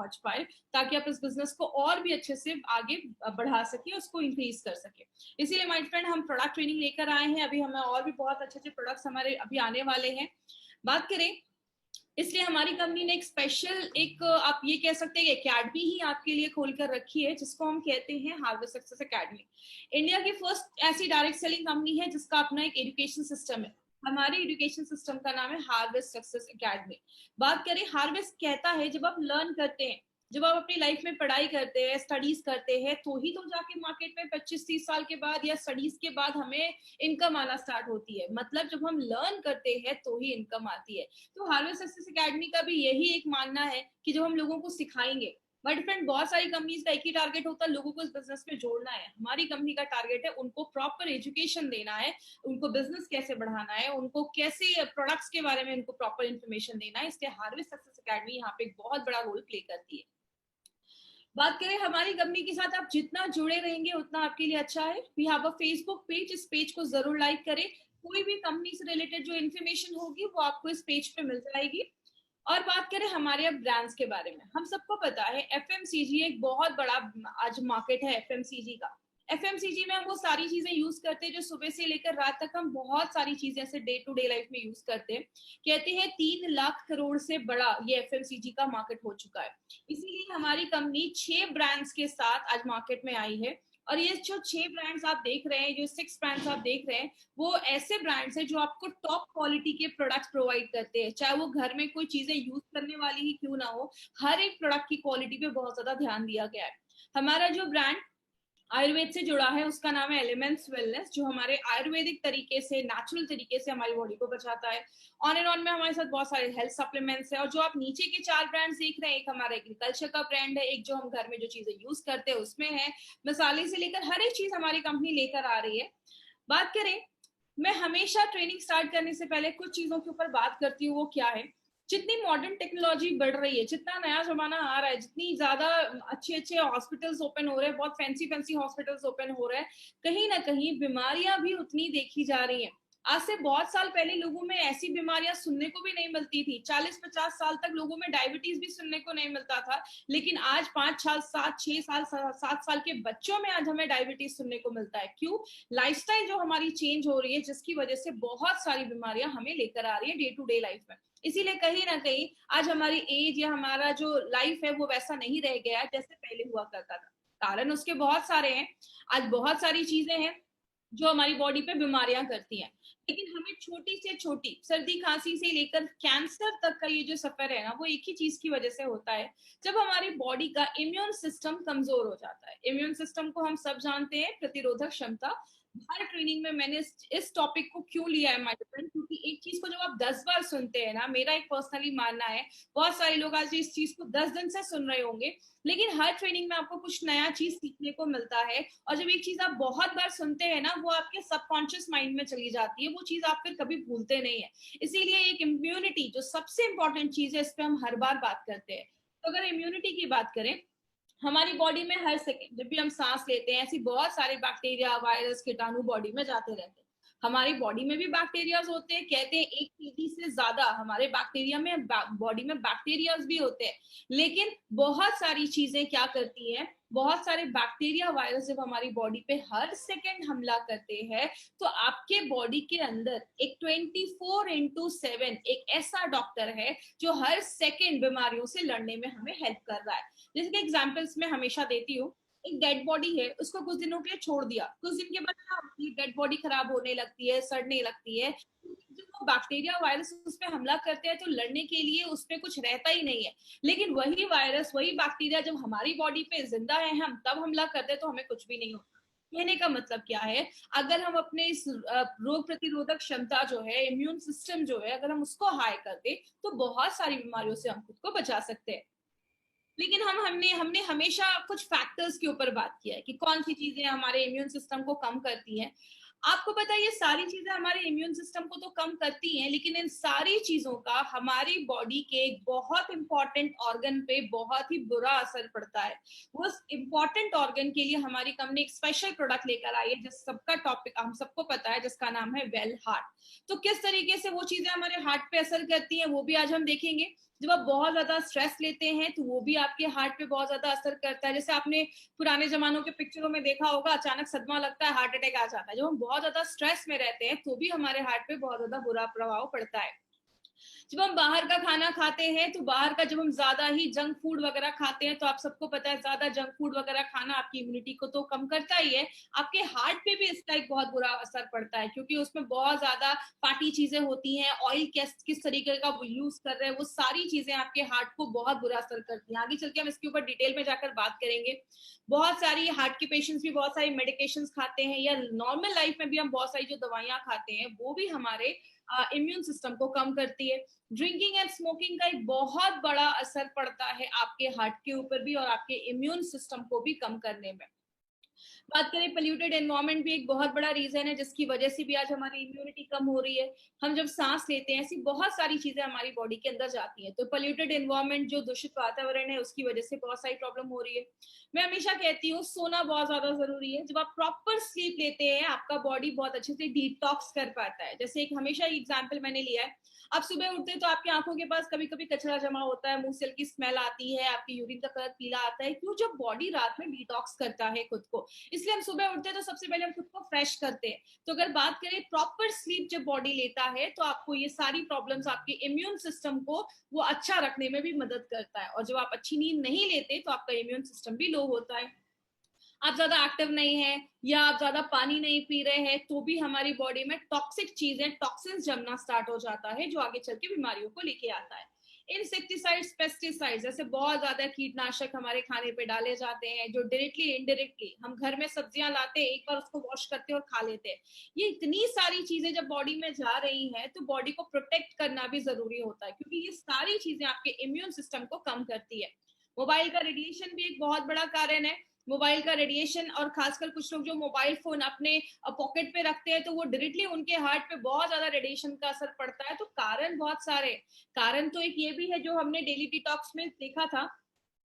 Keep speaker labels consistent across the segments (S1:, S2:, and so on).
S1: पहुंच पाए, ताकि आप इस बिजनेस को और भी अच्छे से आगे बढ़ा सके, उसको इंक्रीज कर सके। इसीलिए माय फ्रेंड हम प्रोडक्ट ट्रेनिंग लेकर आए हैं। अभी हमें और भी बहुत अच्छे अच्छे प्रोडक्ट्स हमारे अभी आने वाले हैं। बात करें, इसलिए हमारी कंपनी ने एक स्पेशल, एक आप ये कह सकते हैं एकेडमी ही आपके लिए खोलकर रखी है, जिसको हम कहते हैं हार्वेस्ट सक्सेस एकेडमी। इंडिया की फर्स्ट ऐसी डायरेक्ट सेलिंग कंपनी है जिसका अपना एक एजुकेशन सिस्टम है। हमारे एजुकेशन सिस्टम का नाम है हार्वेस्ट सक्सेस एकेडमी। बात करें, हार्वेस्ट कहता है जब आप लर्न करते हैं, जब आप अपनी लाइफ में पढ़ाई करते हैं, स्टडीज करते हैं, तो ही तो जाके मार्केट में 25-30 साल के बाद या स्टडीज के बाद हमें इनकम आना स्टार्ट होती है। मतलब जब हम लर्न करते हैं तो ही इनकम आती है। तो हार्वेस्ट सक्सेस एकेडमी का भी यही एक मानना है कि जो हम लोगों को सिखाएंगे। बट फ्रेंड, बहुत सारी कंपनीज का एक ही टारगेट होता है, लोगों को इस बिजनेस में जोड़ना है। हमारी कंपनी का टारगेट है उनको प्रॉपर एजुकेशन देना है, उनको बिजनेस कैसे बढ़ाना है, उनको कैसे प्रोडक्ट्स के बारे में उनको प्रॉपर इन्फॉर्मेशन देना है। इसलिए हार्वेस्ट सक्सेस एकेडमी यहाँ पे एक बहुत बड़ा रोल प्ले करती है। बात करें हमारी कंपनी के साथ, आप जितना जुड़े रहेंगे उतना आपके लिए अच्छा है। We have a Facebook page, इस पेज को जरूर लाइक करें। कोई भी कंपनी से रिलेटेड जो इन्फॉर्मेशन होगी वो आपको इस पेज पे मिल जाएगी। और बात करें हमारे अब ब्रांड्स के बारे में, हम सबको पता है एफएमसीजी एक बहुत बड़ा आज मार्केट है एफएमसीजी का। एफएमसीजी में हम वो सारी चीजें यूज करते हैं जो सुबह से लेकर रात तक हम बहुत सारी चीजें ऐसे डे टू डे लाइफ में यूज करते हैं। कहते हैं 3 लाख करोड़ से बड़ा ये एफएमसीजी का मार्केट हो चुका है। इसीलिए हमारी कंपनी 6 ब्रांड्स के साथ आज मार्केट में आई है। और ये जो 6 ब्रांड्स आप देख रहे हैं, जो 6 ब्रांड्स आप देख रहे हैं, वो ऐसे ब्रांड्स हैं जो आपको टॉप क्वालिटी के प्रोडक्ट्स प्रोवाइड करते हैं। चाहे वो घर में कोई चीजें यूज करने वाली ही क्यों ना हो, हर एक प्रोडक्ट की क्वालिटी पे बहुत ज्यादा ध्यान दिया गया है। हमारा जो ब्रांड आयुर्वेद से जुड़ा है उसका नाम है एलिमेंट्स वेलनेस, जो हमारे आयुर्वेदिक तरीके से, नेचुरल तरीके से हमारी बॉडी को बचाता है। ऑन एंड ऑन में हमारे साथ बहुत सारे हेल्थ सप्लीमेंट्स है। और जो आप नीचे के 4 ब्रांड्स देख रहे हैं, एक हमारा एग्रीकल्चर का ब्रांड है, एक जो हम घर में जो चीजें यूज करते हैं उसमें है, मसाले से लेकर हर एक चीज हमारी कंपनी लेकर आ रही है। बात करें, मैं हमेशा ट्रेनिंग स्टार्ट करने से पहले कुछ चीजों के ऊपर बात करती हूँ। वो क्या है, जितनी मॉडर्न टेक्नोलॉजी बढ़ रही है, जितना नया जमाना आ रहा है, जितनी ज्यादा अच्छे अच्छे हॉस्पिटल्स ओपन हो रहे हैं, बहुत फैंसी फैंसी हॉस्पिटल्स ओपन हो रहे हैं, कहीं ना कहीं बीमारियां भी उतनी देखी जा रही हैं। आज से बहुत साल पहले लोगों में ऐसी बीमारियां सुनने को भी नहीं मिलती थी। 40-50 साल तक लोगों में डायबिटीज भी सुनने को नहीं मिलता था। लेकिन आज 5 साल, 7-6 साल, 7 साल के बच्चों में आज हमें डायबिटीज सुनने को मिलता है। क्यों? लाइफस्टाइल जो हमारी चेंज हो रही है, जिसकी वजह से बहुत सारी बीमारियां हमें लेकर आ रही है डे टू डे लाइफ में। इसीलिए कहीं ना कहीं आज हमारी एज या हमारा जो लाइफ है वो वैसा नहीं रह गया है जैसे पहले हुआ करता था। कारण उसके बहुत सारे हैं। आज बहुत सारी चीजें हैं जो हमारी बॉडी पे बीमारियां करती हैं। लेकिन हमें छोटी से छोटी सर्दी खांसी से लेकर कैंसर तक का ये जो सफर है ना, वो एक ही चीज की वजह से होता है, जब हमारी बॉडी का इम्यून सिस्टम कमजोर हो जाता है। इम्यून सिस्टम को हम सब जानते हैं, प्रतिरोधक क्षमता। हर ट्रेनिंग में मैंने इस टॉपिक को क्यों लिया है माय फ्रेंड, क्योंकि एक चीज को जब आप 10 बार सुनते हैं ना, मेरा एक पर्सनली मानना है, बहुत सारे लोग आज इस चीज को 10 दिन से सुन रहे होंगे, लेकिन हर ट्रेनिंग में आपको कुछ नया चीज सीखने को मिलता है। और जब एक चीज आप बहुत बार सुनते हैं ना, वो आपके सबकॉन्शियस माइंड में चली जाती है, वो चीज आप फिर कभी भूलते नहीं है। इसीलिए एक इम्यूनिटी जो सबसे इंपॉर्टेंट चीज है, इस पर हम हर बार बात करते हैं। तो अगर इम्यूनिटी की बात करें, हमारी बॉडी में हर सेकेंड जब भी हम सांस लेते हैं, ऐसी बहुत सारे बैक्टीरिया, वायरस, कीटाणु बॉडी में जाते रहते हैं। हमारी बॉडी में भी बैक्टीरियाज होते हैं। कहते हैं 1 केजी से ज्यादा हमारे बैक्टीरिया में, बॉडी में बैक्टीरियाज भी होते हैं। लेकिन बहुत सारी चीजें क्या करती हैं, बहुत सारे बैक्टीरिया, वायरस जब हमारी बॉडी पे हर सेकेंड हमला करते हैं, तो आपके बॉडी के अंदर एक 24x7 एक ऐसा डॉक्टर है जो हर सेकेंड बीमारियों से लड़ने में हमें हेल्प कर रहा है। जैसे कि एग्जाम्पल्स मैं हमेशा देती हूँ, एक डेड बॉडी है, उसको कुछ दिनों के लिए छोड़ दिया, कुछ दिन के बाद क्या होती है, डेड बॉडी खराब होने लगती है, सड़ने लगती है। जब वो बैक्टीरिया, वायरस उस पर हमला करते हैं तो लड़ने के लिए उस पर कुछ रहता ही नहीं है। लेकिन वही वायरस, वही बैक्टीरिया जब हमारी बॉडी पे जिंदा है, हम तब हमला करते हैं तो हमें कुछ भी नहीं होता। कहने का मतलब क्या है, अगर हम अपने इस रोग प्रतिरोधक क्षमता जो है, इम्यून सिस्टम जो है, अगर हम उसको हाई कर दे, तो बहुत सारी बीमारियों से हम खुद को बचा सकते हैं। लेकिन हमने हमने हमेशा कुछ फैक्टर्स के ऊपर बात किया है कि कौन सी चीजें हमारे इम्यून सिस्टम को कम करती हैं। आपको पता है ये सारी चीजें हमारे इम्यून सिस्टम को तो कम करती हैं, लेकिन इन सारी चीजों का हमारी बॉडी के एक बहुत इंपॉर्टेंट ऑर्गन पे बहुत ही बुरा असर पड़ता है। उस इंपॉर्टेंट ऑर्गन के लिए हमारी कंपनी एक स्पेशल प्रोडक्ट लेकर आई है, जिस सबका टॉपिक हम सबको पता है, जिसका नाम है वेल हार्ट। तो किस तरीके से वो चीजें हमारे हार्ट पे असर करती हैं वो भी आज हम देखेंगे। जब आप बहुत ज्यादा स्ट्रेस लेते हैं तो वो भी आपके हार्ट पे बहुत ज्यादा असर करता है। जैसे आपने पुराने जमानों के पिक्चरों में देखा होगा, अचानक सदमा लगता है, हार्ट अटैक आ जाता है। जब हम बहुत ज्यादा स्ट्रेस में रहते हैं तो भी हमारे हार्ट पे बहुत ज्यादा बुरा प्रभाव पड़ता है। जब हम बाहर का खाना खाते हैं तो बाहर का जब हम ज्यादा ही जंक फूड वगैरह खाते हैं, तो आप सबको पता है ज्यादा जंक फूड वगैरह खाना आपकी इम्यूनिटी को तो कम करता ही है, आपके हार्ट पे भी इसका एक बहुत बुरा असर पड़ता है, क्योंकि उसमें बहुत ज्यादा फैटी चीजें होती हैं, ऑयल किस तरीके का वो यूज कर रहे हैं, वो सारी चीजें आपके हार्ट को बहुत बुरा असर करती हैं। आगे चल के हम इसके ऊपर डिटेल में जाकर बात करेंगे। बहुत सारी हार्ट के पेशेंट्स भी बहुत सारी मेडिकेशन खाते हैं, या नॉर्मल लाइफ में भी हम बहुत सारी जो दवाइयां खाते हैं वो भी हमारे इम्यून सिस्टम को कम करती है। ड्रिंकिंग एंड स्मोकिंग का एक बहुत बड़ा असर पड़ता है आपके हार्ट के ऊपर भी और आपके इम्यून सिस्टम को भी कम करने में। बात करें, पोल्यूटेड एनवायरनमेंट भी एक बहुत बड़ा रीजन है जिसकी वजह से भी आज हमारी इम्यूनिटी कम हो रही है। हम जब सांस लेते हैं, ऐसी बहुत सारी चीजें हमारी बॉडी के अंदर जाती हैं, तो पोल्यूटेड एनवायरनमेंट, जो दूषित वातावरण है, उसकी वजह से बहुत सारी प्रॉब्लम हो रही है। मैं हमेशा कहती हूँ सोना बहुत ज्यादा जरूरी है। जब आप प्रॉपर स्लीप लेते हैं, आपका बॉडी बहुत अच्छे से डिटॉक्स कर पाता है। जैसे एक हमेशा एग्जाम्पल मैंने लिया है, आप सुबह उठते हैं तो आपकी आंखों के पास कभी कभी कचरा जमा होता है, मुंह से हल्की स्मेल आती है, आपकी यूरिन का कलर पीला आता है। क्यों? जब बॉडी रात में डिटॉक्स करता है खुद को, इसलिए हम सुबह उठते हैं तो सबसे पहले हम खुद को फ्रेश करते हैं। तो अगर बात करें प्रॉपर स्लीप जब बॉडी लेता है तो आपको ये सारी प्रॉब्लम्स, आपके इम्यून सिस्टम को वो अच्छा रखने में भी मदद करता है। और जब आप अच्छी नींद नहीं लेते तो आपका इम्यून सिस्टम भी लो होता है। आप ज्यादा एक्टिव नहीं है या आप ज्यादा पानी नहीं पी रहे हैं तो भी हमारी बॉडी में टॉक्सिक चीजें, टॉक्सिन्स जमना स्टार्ट हो जाता है, जो आगे चल के बीमारियों को लेके आता है। इंसेक्टिसाइड्स, पेस्टिसाइड्स, जैसे बहुत ज्यादा कीटनाशक हमारे खाने पे डाले जाते हैं, जो डायरेक्टली इनडायरेक्टली, हम घर में सब्जियां लाते हैं, एक बार उसको वॉश करते हैं और खा लेते हैं। ये इतनी सारी चीजें जब बॉडी में जा रही हैं तो बॉडी को प्रोटेक्ट करना भी जरूरी होता है, क्योंकि ये सारी चीजें आपके इम्यून सिस्टम को कम करती है। मोबाइल का रेडिएशन भी एक बहुत बड़ा कारण है। मोबाइल का रेडिएशन, और खासकर कुछ लोग जो मोबाइल फोन अपने पॉकेट पे रखते हैं तो वो डायरेक्टली उनके हार्ट पे बहुत ज्यादा रेडिएशन का असर पड़ता है। तो कारण बहुत सारे, कारण तो एक ये भी है जो हमने डेली डिटॉक्स में देखा था,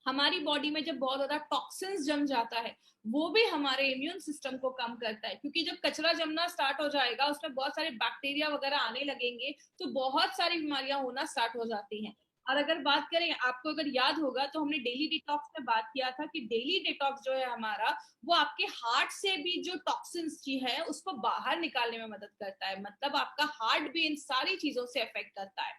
S1: हमारी बॉडी में जब बहुत ज्यादा टॉक्सिन्स जम जाता है वो भी हमारे इम्यून सिस्टम को कम करता है, क्योंकि जब कचरा जमना स्टार्ट हो जाएगा, उसमें बहुत सारे बैक्टीरिया वगैरह आने लगेंगे तो बहुत सारी बीमारियां होना स्टार्ट हो जाती हैं। और अगर बात करें, आपको अगर याद होगा तो हमने डेली डिटॉक्स में बात किया था कि डेली डिटॉक्स जो है हमारा, वो आपके हार्ट से भी जो टॉक्सिन्स की है उसको बाहर निकालने में मदद करता है। मतलब आपका हार्ट भी इन सारी चीजों से अफेक्ट करता है।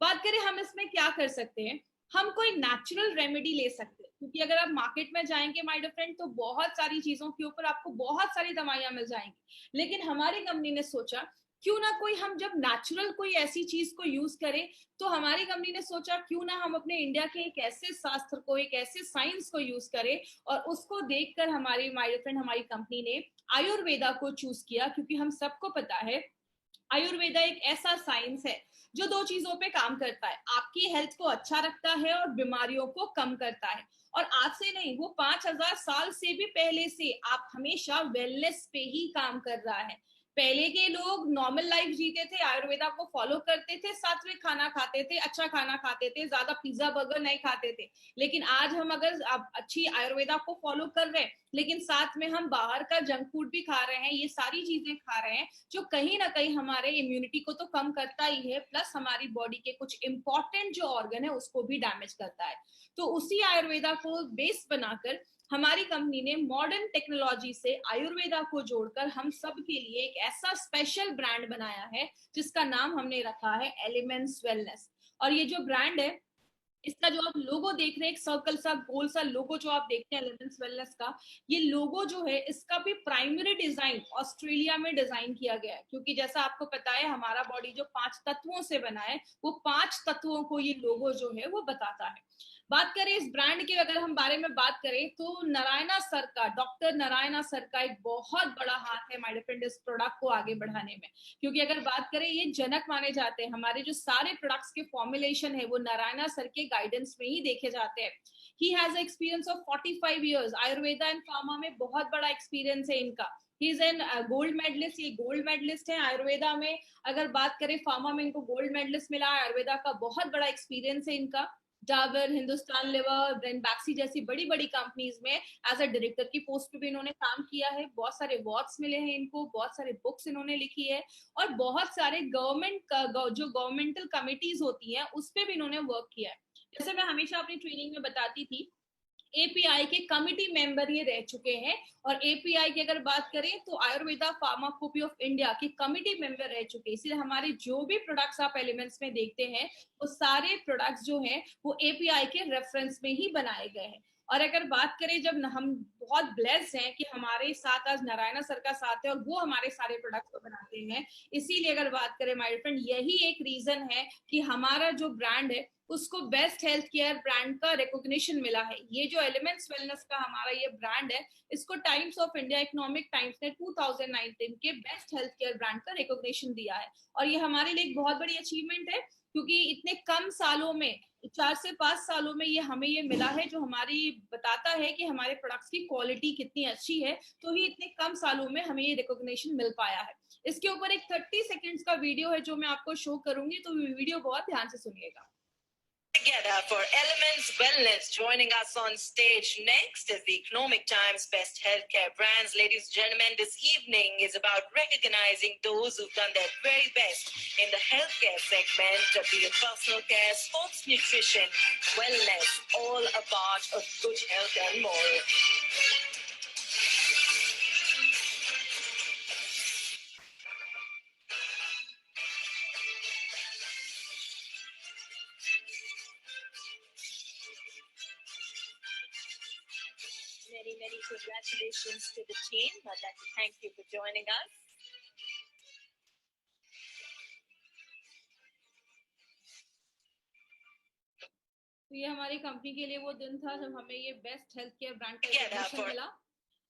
S1: बात करें हम इसमें क्या कर सकते हैं, हम कोई नेचुरल रेमेडी ले सकते हैं, क्योंकि अगर आप मार्केट में जाएंगे माय डियर फ्रेंड तो बहुत सारी चीजों के ऊपर आपको बहुत सारी दवाइयां मिल जाएंगी। लेकिन हमारी कंपनी ने सोचा क्यों ना कोई, हम जब नेचुरल कोई ऐसी चीज को यूज करें, तो हमारी कंपनी ने सोचा क्यों ना हम अपने इंडिया के एक ऐसे शास्त्र को, एक ऐसे साइंस को यूज करें। और उसको देखकर हमारी, माय डियर फ्रेंड, हमारी कंपनी ने आयुर्वेदा को चूज किया, क्योंकि हम सबको पता है आयुर्वेदा एक ऐसा साइंस है जो दो चीजों पे काम करता है, आपकी हेल्थ को अच्छा रखता है और बीमारियों को कम करता है। और आज से नहीं, वो 5000 साल से भी पहले से आप हमेशा वेलनेस पे ही काम कर रहा है। पहले के लोग नॉर्मल लाइफ जीते थे, आयुर्वेदा को फॉलो करते थे, सात्विक खाना खाते थे, अच्छा खाना खाते थे, ज्यादा पिज्जा बर्गर नहीं खाते थे। लेकिन आज हम अगर अच्छी आयुर्वेदा को फॉलो कर रहे हैं, लेकिन साथ में हम बाहर का जंक फूड भी खा रहे हैं, ये सारी चीजें खा रहे हैं, जो कहीं ना कहीं हमारे इम्यूनिटी को तो कम करता ही है, प्लस हमारी बॉडी के कुछ इंपॉर्टेंट जो ऑर्गन है उसको भी डैमेज करता है। तो उसी आयुर्वेदा को बेस बनाकर हमारी कंपनी ने मॉडर्न टेक्नोलॉजी से आयुर्वेदा को जोड़कर हम सब के लिए एक ऐसा स्पेशल ब्रांड बनाया है, जिसका नाम हमने रखा है एलिमेंट्स वेलनेस। और ये जो ब्रांड है, इसका जो आप लोगो देख रहे हैं, एक सर्कल सा गोल सा लोगो जो आप देखते हैं एलिमेंट्स वेलनेस का, ये लोगो जो है इसका भी प्राइमरी डिजाइन ऑस्ट्रेलिया में डिजाइन किया गया है, क्योंकि जैसा आपको पता है हमारा बॉडी जो 5 तत्वों से बना है, वो 5 तत्वों को ये लोगो जो है वो बताता है। बात करें इस ब्रांड के, अगर हम बारे में बात करें तो नारायणा सर का, डॉक्टर नारायणा सर का एक बहुत बड़ा हाथ है माय डियर फ्रेंड इस प्रोडक्ट को आगे बढ़ाने में। क्योंकि अगर बात करें, ये जनक माने जाते हैं, हमारे जो सारे प्रोडक्ट्स के फॉर्मुलेशन है वो नारायणा सर के गाइडेंस में ही देखे जाते हैं। He has experience of 45 years, Ayurveda and pharma में बहुत बड़ा एक्सपीरियंस है इनका। He is an gold medallist, ये गोल्ड मेडलिस्ट है आयुर्वेदा में। अगर बात करें फार्मा में, इनको गोल्ड मेडलिस्ट मिला है, आयुर्वेदा का बहुत बड़ा एक्सपीरियंस है इनका। डाबर, हिंदुस्तान लिवर, ब्रेनबैक्सी जैसी बड़ी बड़ी कंपनीज में एज अ डायरेक्टर की पोस्ट पे भी इन्होंने काम किया है। बहुत सारे अवार्ड्स मिले हैं इनको, बहुत सारे बुक्स इन्होंने लिखी है, और बहुत सारे जो गवर्नमेंटल कमिटीज होती हैं उस पे भी इन्होंने वर्क किया है। जैसे मैं हमेशा अपनी ट्रेनिंग में बताती थी, एपीआई के कमिटी मेंबर ये रह चुके हैं। और एपीआई की अगर बात करें तो आयुर्वेदा फार्माकोपी ऑफ इंडिया के कमिटी मेंबर रह चुके हैं। इसलिए हमारे जो भी प्रोडक्ट्स आप एलिमेंट्स में देखते हैं वो सारे प्रोडक्ट्स जो हैं वो एपीआई के रेफरेंस में ही बनाए गए हैं। और अगर बात करें, जब हम बहुत ब्लेस्ड हैं कि हमारे साथ आज नारायणा सर का साथ है और वो हमारे सारे प्रोडक्ट्स को बनाते हैं, इसीलिए अगर बात करें माय फ्रेंड, यही एक रीजन है कि हमारा जो ब्रांड है उसको बेस्ट हेल्थ केयर ब्रांड का रिकॉग्निशन मिला है। ये जो एलिमेंट्स वेलनेस का हमारा ये ब्रांड है, इसको times of India, economic times ने 2019 के बेस्ट हेल्थ केयर ब्रांड का रिकॉग्निशन दिया है। और ये हमारे लिए एक बहुत बड़ी अचीवमेंट है, क्योंकि इतने कम सालों में, 4 से 5 सालों में ये हमें ये मिला है, जो हमारी बताता है कि हमारे प्रोडक्ट्स की क्वालिटी कितनी अच्छी है। तो ही इतने कम सालों में हमें ये रिकॉग्निशन मिल पाया है। इसके ऊपर एक 30 सेकेंड्स का वीडियो है जो मैं आपको शो करूंगी, तो वीडियो बहुत ध्यान से सुनिएगा।
S2: Together for Elements Wellness. Joining us on stage next is the Economic Times Best Healthcare Brands. Ladies and gentlemen, this evening is about recognizing those who've done their very best in the healthcare segment, be it personal care, sports nutrition, wellness, all a part of good health and more. Many congratulations to the team. I'd like to thank you for joining us.
S1: तो ये हमारी company के लिए वो दिन था जब हमें ये बेस्ट हेल्थ केयर ब्रांड का रिकॉग्निशन मिला।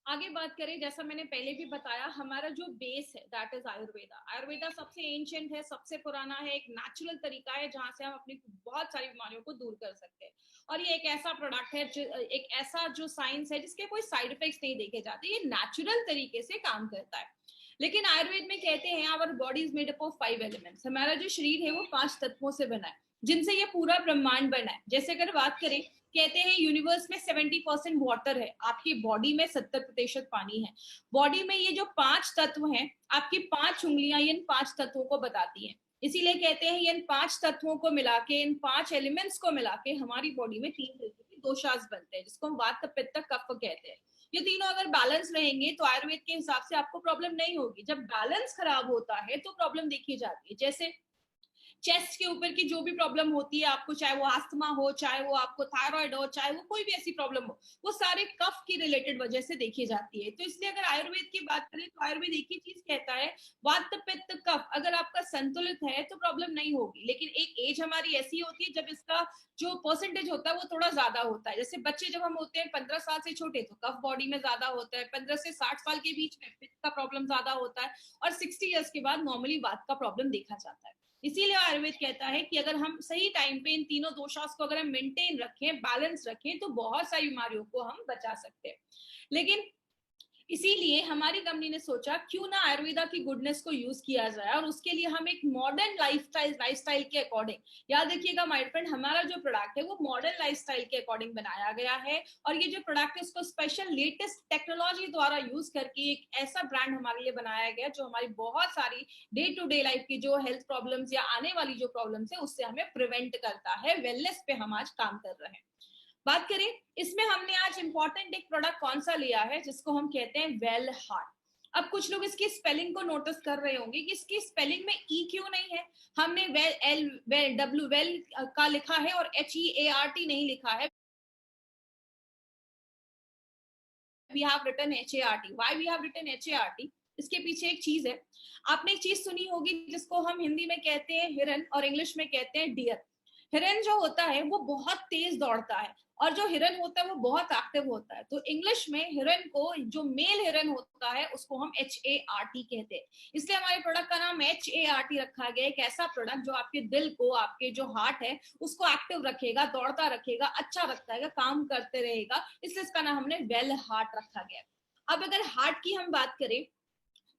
S1: आगे बात करें, जैसा मैंने पहले भी बताया, हमारा जो बेस है दैट इज आयुर्वेदा। आयुर्वेदा सबसे एंशिएंट है, सबसे पुराना है, एक नेचुरल तरीका है जहां से हम अपनी बहुत सारी बीमारियों को दूर कर सकते हैं। और ये एक ऐसा प्रोडक्ट है, एक ऐसा जो साइंस है जिसके कोई साइड इफेक्ट्स नहीं देखे जाते, ये नेचुरल तरीके से काम करता है। लेकिन आयुर्वेद में कहते हैं our body is made up of 5 elements. हमारा जो शरीर है वो 5 तत्वों से बना है, जिनसे ये पूरा ब्रह्मांड बना है। जैसे अगर बात करें, कहते हैं यूनिवर्स में 70% वाटर है, आपकी बॉडी में 70% पानी है। बॉडी में ये जो 5 तत्व हैं, आपकी 5 उंगलियां इन 5 तत्वों को बताती हैं। इसीलिए कहते हैं इन 5 तत्वों को मिला के, इन 5 एलिमेंट्स को मिला के हमारी बॉडी में 3 तरीके के दोषास बनते हैं, जिसको हम वात, पित्त, कफ कहते हैं। ये तीनों अगर बैलेंस रहेंगे तो आयुर्वेद के हिसाब से आपको प्रॉब्लम नहीं होगी। जब बैलेंस खराब होता है तो प्रॉब्लम देखी जाती है। जैसे चेस्ट के ऊपर की जो भी प्रॉब्लम होती है आपको, चाहे वो अस्थमा हो, चाहे वो आपको थायराइड हो, चाहे वो कोई भी ऐसी प्रॉब्लम हो, वो सारे कफ की रिलेटेड वजह से देखी जाती है। तो इसलिए अगर आयुर्वेद की बात करें तो आयुर्वेद एक ही चीज कहता है, वात, पित्त, कफ अगर आपका संतुलित है तो प्रॉब्लम नहीं होगी। लेकिन एक एज हमारी ऐसी होती है जब इसका जो परसेंटेज होता है वो थोड़ा ज्यादा होता है। जैसे बच्चे जब हम होते हैं 15 साल से छोटे, तो कफ बॉडी में ज्यादा होता है। 15 से 60 साल के बीच में पित्त का प्रॉब्लम ज्यादा होता है, और 60 ईयर्स के बाद नॉर्मली वात का प्रॉब्लम देखा जाता है। इसीलिए आयुर्वेद कहता है कि अगर हम सही टाइम पे इन तीनों दोषास को अगर हम मेंटेन रखें, बैलेंस रखें, तो बहुत सारी बीमारियों को हम बचा सकते हैं। लेकिन इसीलिए हमारी कंपनी ने सोचा क्यों ना आयुर्वेदा की गुडनेस को यूज किया जाए, और उसके लिए हम एक मॉडर्न लाइफस्टाइल के अकॉर्डिंग, याद रखिएगा माय फ्रेंड, हमारा जो प्रोडक्ट है वो मॉडर्न लाइफस्टाइल के अकॉर्डिंग बनाया गया है। और ये जो प्रोडक्ट है उसको स्पेशल लेटेस्ट टेक्नोलॉजी द्वारा यूज करके एक ऐसा ब्रांड हमारे लिए बनाया गया जो हमारी बहुत सारी डे टू डे लाइफ की जो हेल्थ प्रॉब्लम्स या आने वाली जो प्रॉब्लम्स है उससे हमें प्रिवेंट करता है। वेलनेस पे हम आज काम कर रहे हैं। बात करें, इसमें हमने आज इंपॉर्टेंट एक प्रोडक्ट कौन सा लिया है जिसको हम कहते हैं वेल हार्ट। अब कुछ लोग इसकी स्पेलिंग को नोटिस कर रहे होंगे कि इसकी स्पेलिंग में ई क्यों नहीं है। हमने वेल का लिखा है और HEART नहीं लिखा है। We have written HART. Why we have written HART? इसके पीछे एक चीज है। आपने एक चीज सुनी होगी जिसको हम हिंदी में कहते हैं हिरन और इंग्लिश में कहते हैं डियर। हिरन जो होता है वो बहुत तेज दौड़ता है, और जो हिरन होता है वो बहुत एक्टिव होता है। तो इंग्लिश में हिरन को, जो मेल हिरन होता है उसको हम HART कहते हैं। इसलिए हमारे प्रोडक्ट का नाम HART रखा गया। एक ऐसा प्रोडक्ट जो आपके दिल को, आपके जो हार्ट है उसको एक्टिव रखेगा, दौड़ता रखेगा, अच्छा रखता है, काम करते रहेगा। इसलिए इसका नाम हमने वेल हार्ट रखा गया। अब अगर हार्ट की हम बात करें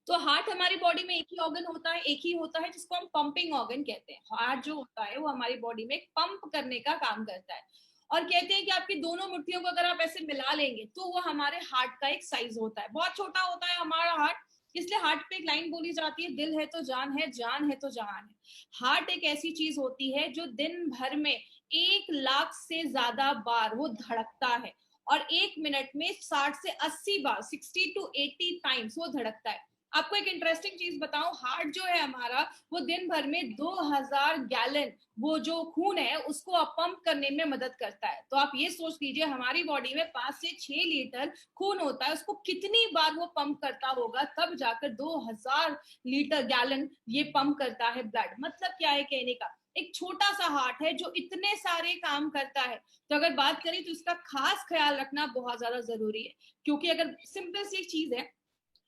S1: तो हार्ट हमारी बॉडी में एक ही ऑर्गन होता है, एक ही होता है जिसको हम पंपिंग ऑर्गन कहते हैं। हार्ट जो होता है वो हमारी बॉडी में पंप करने का काम करता है। और कहते हैं कि आपकी दोनों मुट्ठियों को अगर आप ऐसे मिला लेंगे तो वो हमारे हार्ट का एक साइज होता है। बहुत छोटा होता है हमारा हार्ट, इसलिए हार्ट पे एक लाइन बोली जाती है, दिल है तो जान है, जान है तो जहान है। हार्ट एक ऐसी चीज होती है जो दिन भर में 1 लाख से ज्यादा बार वो धड़कता है, और 1 मिनट में 60 से 80 बार, 60 to 80 टाइम्स वो धड़कता है। आपको एक इंटरेस्टिंग चीज बताऊं, हार्ट जो है हमारा वो दिन भर में 2000 गैलन वो जो खून है उसको पंप करने में मदद करता है। तो आप ये सोच लीजिए हमारी बॉडी में 5 से 6 लीटर खून होता है, उसको कितनी बार वो पंप करता होगा, तब जाकर 2000 लीटर गैलन ये पंप करता है ब्लड। मतलब क्या है कहने का, एक छोटा सा हार्ट है जो इतने सारे काम करता है। तो अगर बात करें तो इसका खास ख्याल रखना बहुत ज्यादा जरूरी है, क्योंकि अगर सिंपल सी एक चीज है,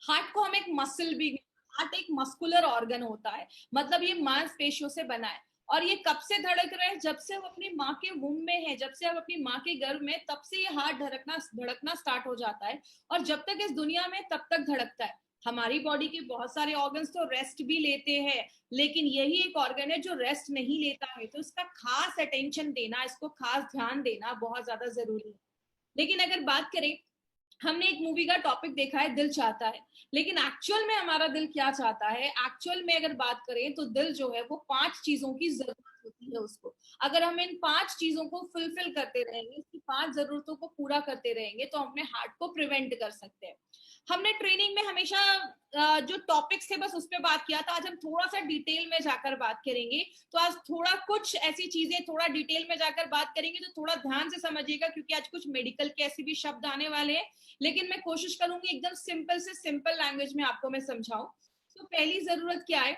S1: हार्ट को हम एक मसल भी, हार्ट एक मस्कुलर ऑर्गन होता है, मतलब ये मांसपेशियों से बना है। और ये कब से धड़क रहा है, जब से हम अपनी माँ के वुम में है, जब से हम अपनी माँ के गर्भ में, तब से ये हार्ट धड़कना स्टार्ट हो जाता है, और जब तक इस दुनिया में तब तक धड़कता है। हमारी बॉडी के बहुत सारे ऑर्गन्स तो रेस्ट भी लेते हैं, लेकिन यही एक ऑर्गन है जो रेस्ट नहीं लेता है, तो इसका खास अटेंशन देना, इसको खास ध्यान देना बहुत ज्यादा जरूरी है। लेकिन अगर बात करें, हमने एक मूवी का टॉपिक देखा है दिल चाहता है, लेकिन एक्चुअल में हमारा दिल क्या चाहता है? एक्चुअल में अगर बात करें तो दिल जो है वो 5 चीजों की जरूरत होती है उसको। अगर हम इन 5 चीजों को फुलफिल करते रहेंगे, इसकी 5 जरूरतों को पूरा करते रहेंगे, तो हम अपने हार्ट को प्रिवेंट कर सकते हैं। हमने ट्रेनिंग में हमेशा जो टॉपिक्स थे बस उस पर बात किया था, आज हम थोड़ा सा डिटेल में जाकर बात करेंगे। तो आज थोड़ा कुछ ऐसी चीजें थोड़ा डिटेल में जाकर बात करेंगे, तो थोड़ा ध्यान से समझिएगा, क्योंकि आज कुछ मेडिकल के ऐसे भी शब्द आने वाले हैं, लेकिन मैं कोशिश करूंगी एकदम सिंपल से सिंपल लैंग्वेज में आपको मैं समझाऊं। तो पहली जरूरत क्या है,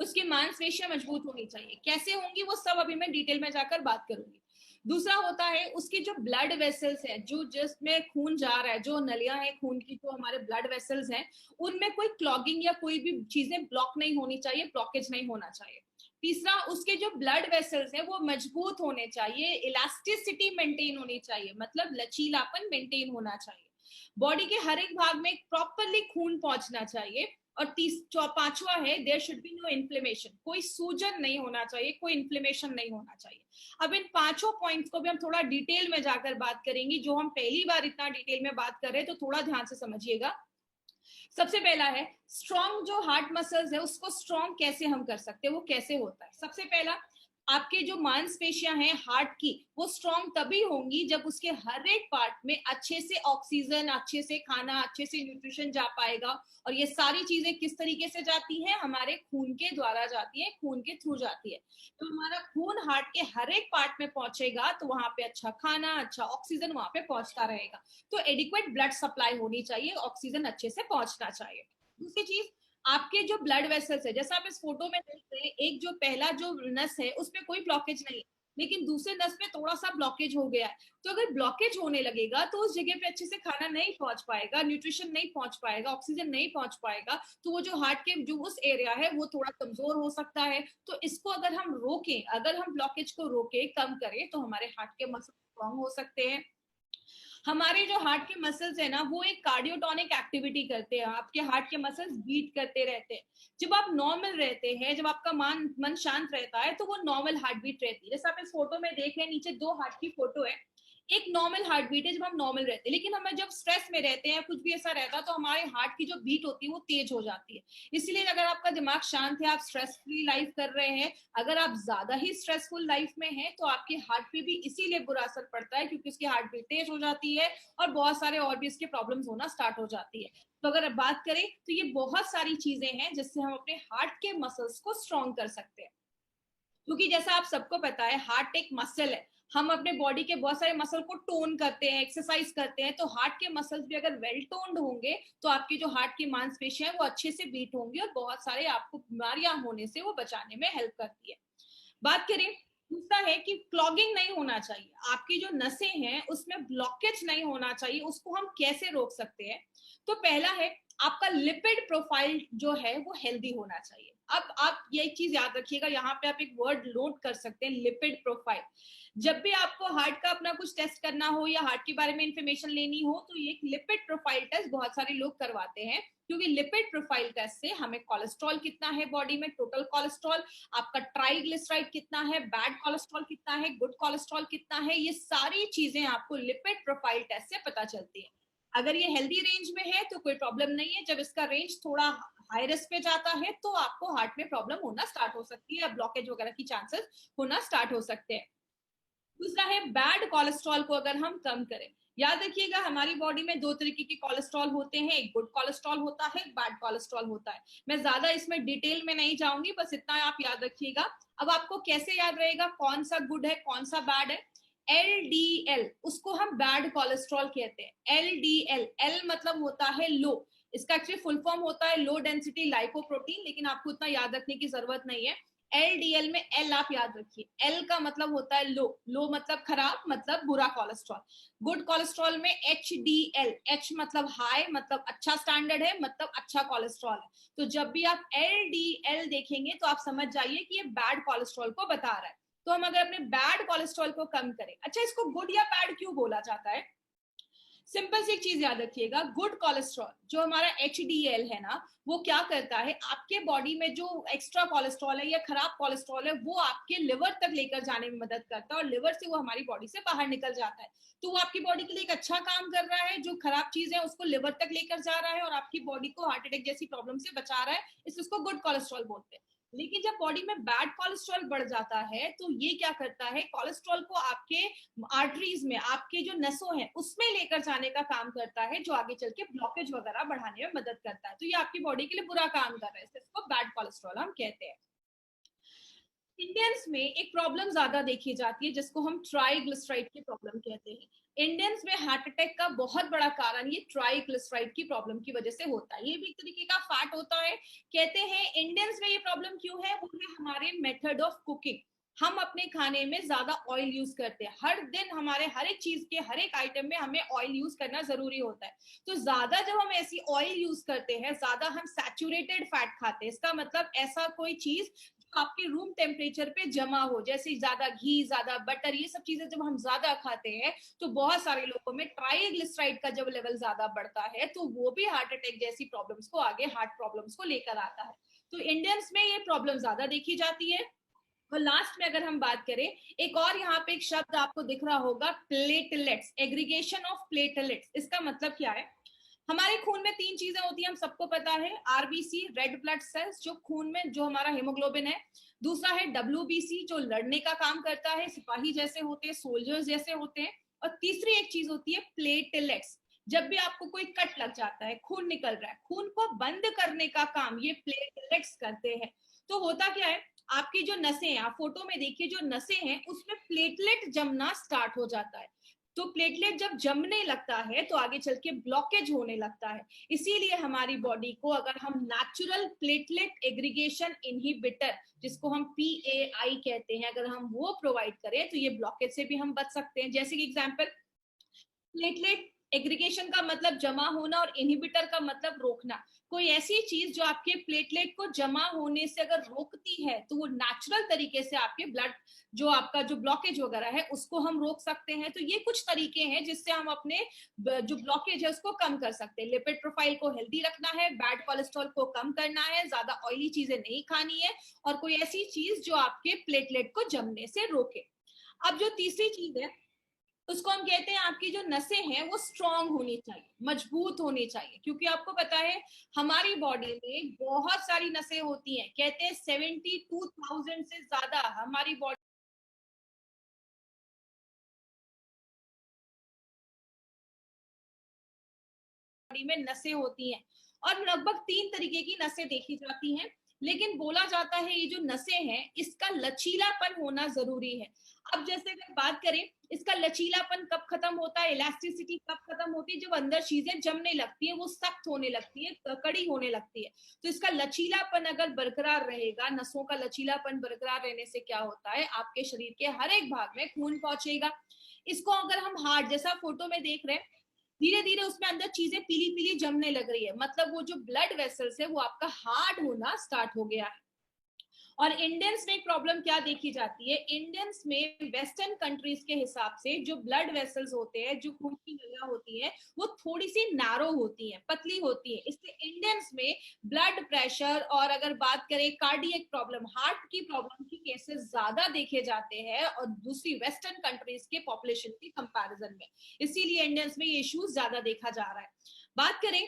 S1: उसकी मांसपेशियां मजबूत होनी चाहिए। कैसे होंगी वो सब अभी मैं डिटेल में जाकर बात करूंगी। दूसरा होता है उसकी जो ब्लड वेसल्स है, जो जिसमें खून जा रहा है, जो नलियां हैं खून की, जो हमारे ब्लड वेसल्स हैं, उनमें कोई क्लॉगिंग या कोई भी चीजें ब्लॉक नहीं होनी चाहिए, ब्लॉकेज नहीं होना चाहिए। तीसरा, उसके जो ब्लड वेसल्स हैं वो मजबूत होने चाहिए, इलास्टिसिटी मेंटेन होनी चाहिए, मतलब लचीलापन मेंटेन होना चाहिए। बॉडी के हर एक भाग में प्रॉपरली खून पहुंचना चाहिए। और पांचवा है, there should be no inflammation, कोई सूजन नहीं होना चाहिए, कोई इन्फ्लेमेशन नहीं होना चाहिए। अब इन पांचों पॉइंट्स को भी हम थोड़ा डिटेल में जाकर बात करेंगे, जो हम पहली बार इतना डिटेल में बात कर रहे हैं, तो थोड़ा ध्यान से समझिएगा। सबसे पहला है स्ट्रॉन्ग, जो हार्ट मसल्स है उसको स्ट्रॉन्ग कैसे हम कर सकते हैं, वो कैसे होता है? सबसे पहला, आपके जो मांसपेशियां हैं हार्ट की, वो स्ट्रॉन्ग तभी होंगी जब उसके हर एक पार्ट में अच्छे से ऑक्सीजन, अच्छे से खाना, अच्छे से न्यूट्रिशन जा पाएगा। और ये सारी चीजें किस तरीके से जाती हैं? हमारे खून के द्वारा जाती है, खून के थ्रू जाती है। तो हमारा खून हार्ट के हर एक पार्ट में पहुंचेगा, तो वहां पे अच्छा खाना, अच्छा ऑक्सीजन वहां पे पहुंचता रहेगा। तो एडिक्वेट ब्लड सप्लाई होनी चाहिए, ऑक्सीजन अच्छे से पहुंचना चाहिए। दूसरी चीज, आपके जो ब्लड वेसल्स है, जैसा आप इस फोटो में देख रहे हैं, एक जो पहला जो नस है उसमें कोई ब्लॉकेज नहीं है, लेकिन दूसरे नस में थोड़ा सा ब्लॉकेज हो गया है। तो अगर ब्लॉकेज होने लगेगा तो उस जगह पे अच्छे से खाना नहीं पहुंच पाएगा, न्यूट्रिशन नहीं पहुंच पाएगा, ऑक्सीजन नहीं पहुंच पाएगा, तो वो जो हार्ट के जो उस एरिया है वो थोड़ा कमजोर हो सकता है। तो इसको अगर हम रोकें, अगर हम ब्लॉकेज को रोके, कम करें, तो हमारे हार्ट के मसल स्ट्रॉन्ग हो सकते हैं। हमारे जो हार्ट के मसल्स है ना, वो एक कार्डियोटोनिक एक्टिविटी करते हैं, आपके हार्ट के मसल्स बीट करते रहते हैं। जब आप नॉर्मल रहते हैं, जब आपका मन शांत रहता है, तो वो नॉर्मल हार्ट बीट रहती है। जैसे आप इस फोटो में देख रहे हैं, नीचे 2 हार्ट की फोटो है, एक नॉर्मल हार्ट बीट है जब हम नॉर्मल रहते हैं, लेकिन हमें जब स्ट्रेस में रहते हैं, कुछ भी ऐसा रहता है, तो हमारे हार्ट की जो बीट होती है वो तेज हो जाती है। इसलिए अगर आपका दिमाग शांत है, आप स्ट्रेस फ्री लाइफ कर रहे हैं, अगर आप ज्यादा ही स्ट्रेसफुल लाइफ में हैं, तो आपके हार्ट पे भी इसीलिए बुरा असर पड़ता है, क्योंकि उसकी हार्ट बीट तेज हो जाती है, और बहुत सारे और भी इसके प्रॉब्लम्स होना स्टार्ट हो जाती है। तो अगर बात करें तो ये बहुत सारी चीजें हैं जिससे हम अपने हार्ट के मसल्स को स्ट्रॉन्ग कर सकते हैं। क्योंकि जैसा आप सबको पता है, हार्ट एक मसल है, हम अपने बॉडी के बहुत सारे मसल को टोन करते हैं, एक्सरसाइज करते हैं, तो हार्ट के मसल्स भी अगर वेल टोन्ड होंगे, तो आपकी जो हार्ट की मांसपेशियां हैं वो अच्छे से बीट होंगी, और बहुत सारे आपको बीमारियां होने से वो बचाने में हेल्प करती है। बात करें, दूसरा है कि क्लॉगिंग नहीं होना चाहिए, आपकी जो नसें हैं उसमें ब्लॉकेज नहीं होना चाहिए, उसको हम कैसे रोक सकते हैं? तो पहला है, आपका लिपिड प्रोफाइल जो है वो हेल्दी होना चाहिए। अब आप ये एक चीज याद रखिएगा, यहाँ पे आप एक वर्ड नोट कर सकते हैं, लिपिड प्रोफाइल। जब भी आपको हार्ट का अपना कुछ टेस्ट करना हो या हार्ट के बारे में इंफॉर्मेशन लेनी हो, तो ये लिपिड प्रोफाइल टेस्ट बहुत सारे लोग करवाते हैं, क्योंकि लिपिड प्रोफाइल टेस्ट से हमें कोलेस्ट्रॉल कितना है बॉडी में, टोटल कोलेस्ट्रॉल, आपका ट्राइग्लिसराइड कितना है, बैड कोलेस्ट्रॉल कितना है, गुड कोलेस्ट्रॉल कितना है, ये सारी चीजें आपको लिपिड प्रोफाइल टेस्ट से पता चलती है। अगर ये हेल्दी रेंज में है तो कोई प्रॉब्लम नहीं है, जब इसका रेंज थोड़ा हाई रिस्क पे जाता है तो आपको हार्ट में प्रॉब्लम होना स्टार्ट हो सकती है, ब्लॉकेज वगैरह की चांसेस होना स्टार्ट हो सकते हैं। दूसरा है बैड कोलेस्ट्रॉल को अगर हम कम करें। याद रखिएगा, हमारी बॉडी में दो तरीके के कोलेस्ट्रॉल होते हैं, एक गुड कोलेस्ट्रॉल होता है, एक बैड कोलेस्ट्रॉल होता है। मैं ज्यादा इसमें डिटेल में नहीं जाऊंगी, बस इतना आप याद रखिएगा। अब आपको कैसे याद रहेगा कौन सा गुड है कौन सा बैड है? LDL, उसको हम बैड कोलेस्ट्रॉल कहते हैं। LDL, L मतलब होता है लो, इसका एक्चुअली फुल फॉर्म होता है लो डेंसिटी लाइपोप्रोटीन, लेकिन आपको उतना याद रखने की जरूरत नहीं है। LDL में L आप याद रखिए, L का मतलब होता है लो, लो मतलब खराब, मतलब बुरा कोलेस्ट्रॉल। गुड कोलेस्ट्रॉल में HDL, H मतलब हाई, मतलब अच्छा स्टैंडर्ड है, मतलब अच्छा कोलेस्ट्रॉल है। तो जब भी आप LDL देखेंगे तो आप समझ जाइए कि ये बैड कोलेस्ट्रॉल को बता रहा है। तो हम अगर अपने बैड कोलेस्ट्रॉल को कम करें, अच्छा इसको गुड या बैड क्यों बोला जाता है? सिंपल सी एक चीज याद रखिएगा, गुड कोलेस्ट्रॉल जो हमारा HDL है ना, वो क्या करता है, आपके बॉडी में जो एक्स्ट्रा कोलेस्ट्रॉल है या खराब कोलेस्ट्रॉल है वो आपके लिवर तक लेकर जाने में मदद करता है, और लिवर से वो हमारी बॉडी से बाहर निकल जाता है। तो वो आपकी बॉडी के लिए एक अच्छा काम कर रहा है, जो खराब चीज है उसको लिवर तक लेकर जा रहा है और आपकी बॉडी को हार्ट अटैक जैसी प्रॉब्लम से बचा रहा है, इसलिए उसको गुड कोलेस्ट्रॉल बोलते हैं। लेकिन जब बॉडी में बैड कोलेस्ट्रॉल बढ़ जाता है तो ये क्या करता है, कोलेस्ट्रॉल को आपके आर्टरीज में, आपके जो नसों हैं उसमें लेकर जाने का काम करता है, जो आगे चल के ब्लॉकेज वगैरह बढ़ाने में मदद करता है। तो ये आपकी बॉडी के लिए बुरा काम कर रहा है, इसको बैड कोलेस्ट्रॉल हम कहते हैं। इंडियंस में एक प्रॉब्लम ज्यादा देखी जाती है जिसको हम ट्राइग्लिसराइड की प्रॉब्लम कहते हैं। इंडियंस में हार्ट अटैक का बहुत बड़ा कारण ये ट्राइग्लिसराइड की प्रॉब्लम की वजह से होता है। ये भी एक तरीके का फैट होता है। कहते हैं इंडियंस में ये प्रॉब्लम क्यों है, वो है हमारे मेथड ऑफ कुकिंग। हम अपने खाने में ज्यादा ऑयल यूज करते हैं, हर दिन हमारे हर एक चीज के हर एक आइटम में हमें ऑयल यूज करना जरूरी होता है। तो ज्यादा जब हम ऐसी ऑयल यूज करते हैं, ज्यादा हम सैचुरेटेड फैट खाते हैं, इसका मतलब ऐसा कोई चीज आपके रूम टेम्परेचर पे जमा हो, जैसे ज्यादा घी, ज्यादा बटर, ये सब चीजें जब हम ज्यादा खाते हैं तो बहुत सारे लोगों में ट्राइग्लिसराइड का जब लेवल ज्यादा बढ़ता है तो वो भी हार्ट अटैक जैसी प्रॉब्लम्स को, आगे हार्ट प्रॉब्लम्स को लेकर आता है। तो इंडियंस में ये प्रॉब्लम ज्यादा देखी जाती है। और लास्ट में अगर हम बात करें, एक और यहाँ पे एक शब्द आपको दिख रहा होगा, प्लेटलेट्स, एग्रीगेशन ऑफ प्लेटलेट्स। इसका मतलब क्या है? हमारे खून में तीन चीजें होती हैं, हम सबको पता है। आरबीसी, रेड ब्लड सेल्स, जो खून में जो हमारा हेमोग्लोबिन है। दूसरा है WBC, जो लड़ने का काम करता है, सिपाही जैसे होते हैं, सोल्जर्स जैसे होते हैं। और तीसरी एक चीज होती है प्लेटलेट्स। जब भी आपको कोई कट लग जाता है, खून निकल रहा है, खून को बंद करने का काम ये प्लेटलेट्स करते हैं। तो होता क्या है, आपकी जो नसें हैं, आप फोटो में देखिए, जो नसें हैं उसमें प्लेटलेट जमना स्टार्ट हो जाता है। तो प्लेटलेट जब जमने लगता है तो आगे चल के ब्लॉकेज होने लगता है। इसीलिए हमारी बॉडी को अगर हम नेचुरल प्लेटलेट एग्रीगेशन इनहिबिटर, जिसको हम PAI कहते हैं, अगर हम वो प्रोवाइड करें तो ये ब्लॉकेज से भी हम बच सकते हैं। जैसे कि एग्जांपल, प्लेटलेट एग्रीगेशन का मतलब जमा होना और इनहिबिटर का मतलब रोकना। कोई ऐसी चीज जो आपके प्लेटलेट को जमा होने से अगर रोकती है तो वो नेचुरल तरीके से आपके ब्लड, जो आपका जो ब्लॉकेज वगैरह है उसको हम रोक सकते हैं। तो ये कुछ तरीके हैं जिससे हम अपने जो ब्लॉकेज है उसको कम कर सकते हैं। लिपिड प्रोफाइल को हेल्दी रखना है, बैड कोलेस्ट्रॉल को कम करना है, ज्यादा ऑयली चीजें नहीं खानी है, और कोई ऐसी चीज जो आपके प्लेटलेट को जमने से रोके। अब जो तीसरी चीज है उसको हम कहते हैं, आपकी जो नसें हैं वो स्ट्रांग होनी चाहिए, मजबूत होनी चाहिए, क्योंकि आपको पता है हमारी बॉडी में बहुत सारी नसें होती हैं। कहते हैं 72,000 से ज्यादा हमारी बॉडी में नसें होती हैं, और लगभग 3 तरीके की नसें देखी जाती हैं। लेकिन बोला जाता है ये जो नसें हैं इसका लचीलापन होना जरूरी है। अब जैसे अगर बात करें, इसका लचीलापन कब खत्म होता है, इलास्टिसिटी कब खत्म होती है, जब अंदर चीजें जमने लगती है, वो सख्त होने लगती है, कड़ी होने लगती है। तो इसका लचीलापन अगर बरकरार रहेगा, नसों का लचीलापन बरकरार रहने से क्या होता है, आपके शरीर के हर एक भाग में खून पहुंचेगा। इसको अगर हम हार्ट जैसा फोटो में देख रहे हैं, धीरे धीरे उसमें अंदर चीजें पीली पीली जमने लग रही है, मतलब वो जो ब्लड वेसल्स है वो आपका हार्ड होना स्टार्ट हो गया है। और इंडियंस में एक प्रॉब्लम क्या देखी जाती है, इंडियंस में वेस्टर्न कंट्रीज के हिसाब से जो ब्लड वेसल्स होते हैं, जो खून की नलियां होती है, वो थोड़ी सी नैरो होती है, पतली होती है। इसलिए इंडियंस में ब्लड प्रेशर और अगर बात करें कार्डियक प्रॉब्लम, हार्ट की प्रॉब्लम की केसेस ज्यादा देखे जाते हैं और दूसरी वेस्टर्न कंट्रीज के पॉपुलेशन की कंपैरिजन में, इसीलिए इंडियंस में ये इश्यूज ज्यादा देखा जा रहा है। बात करें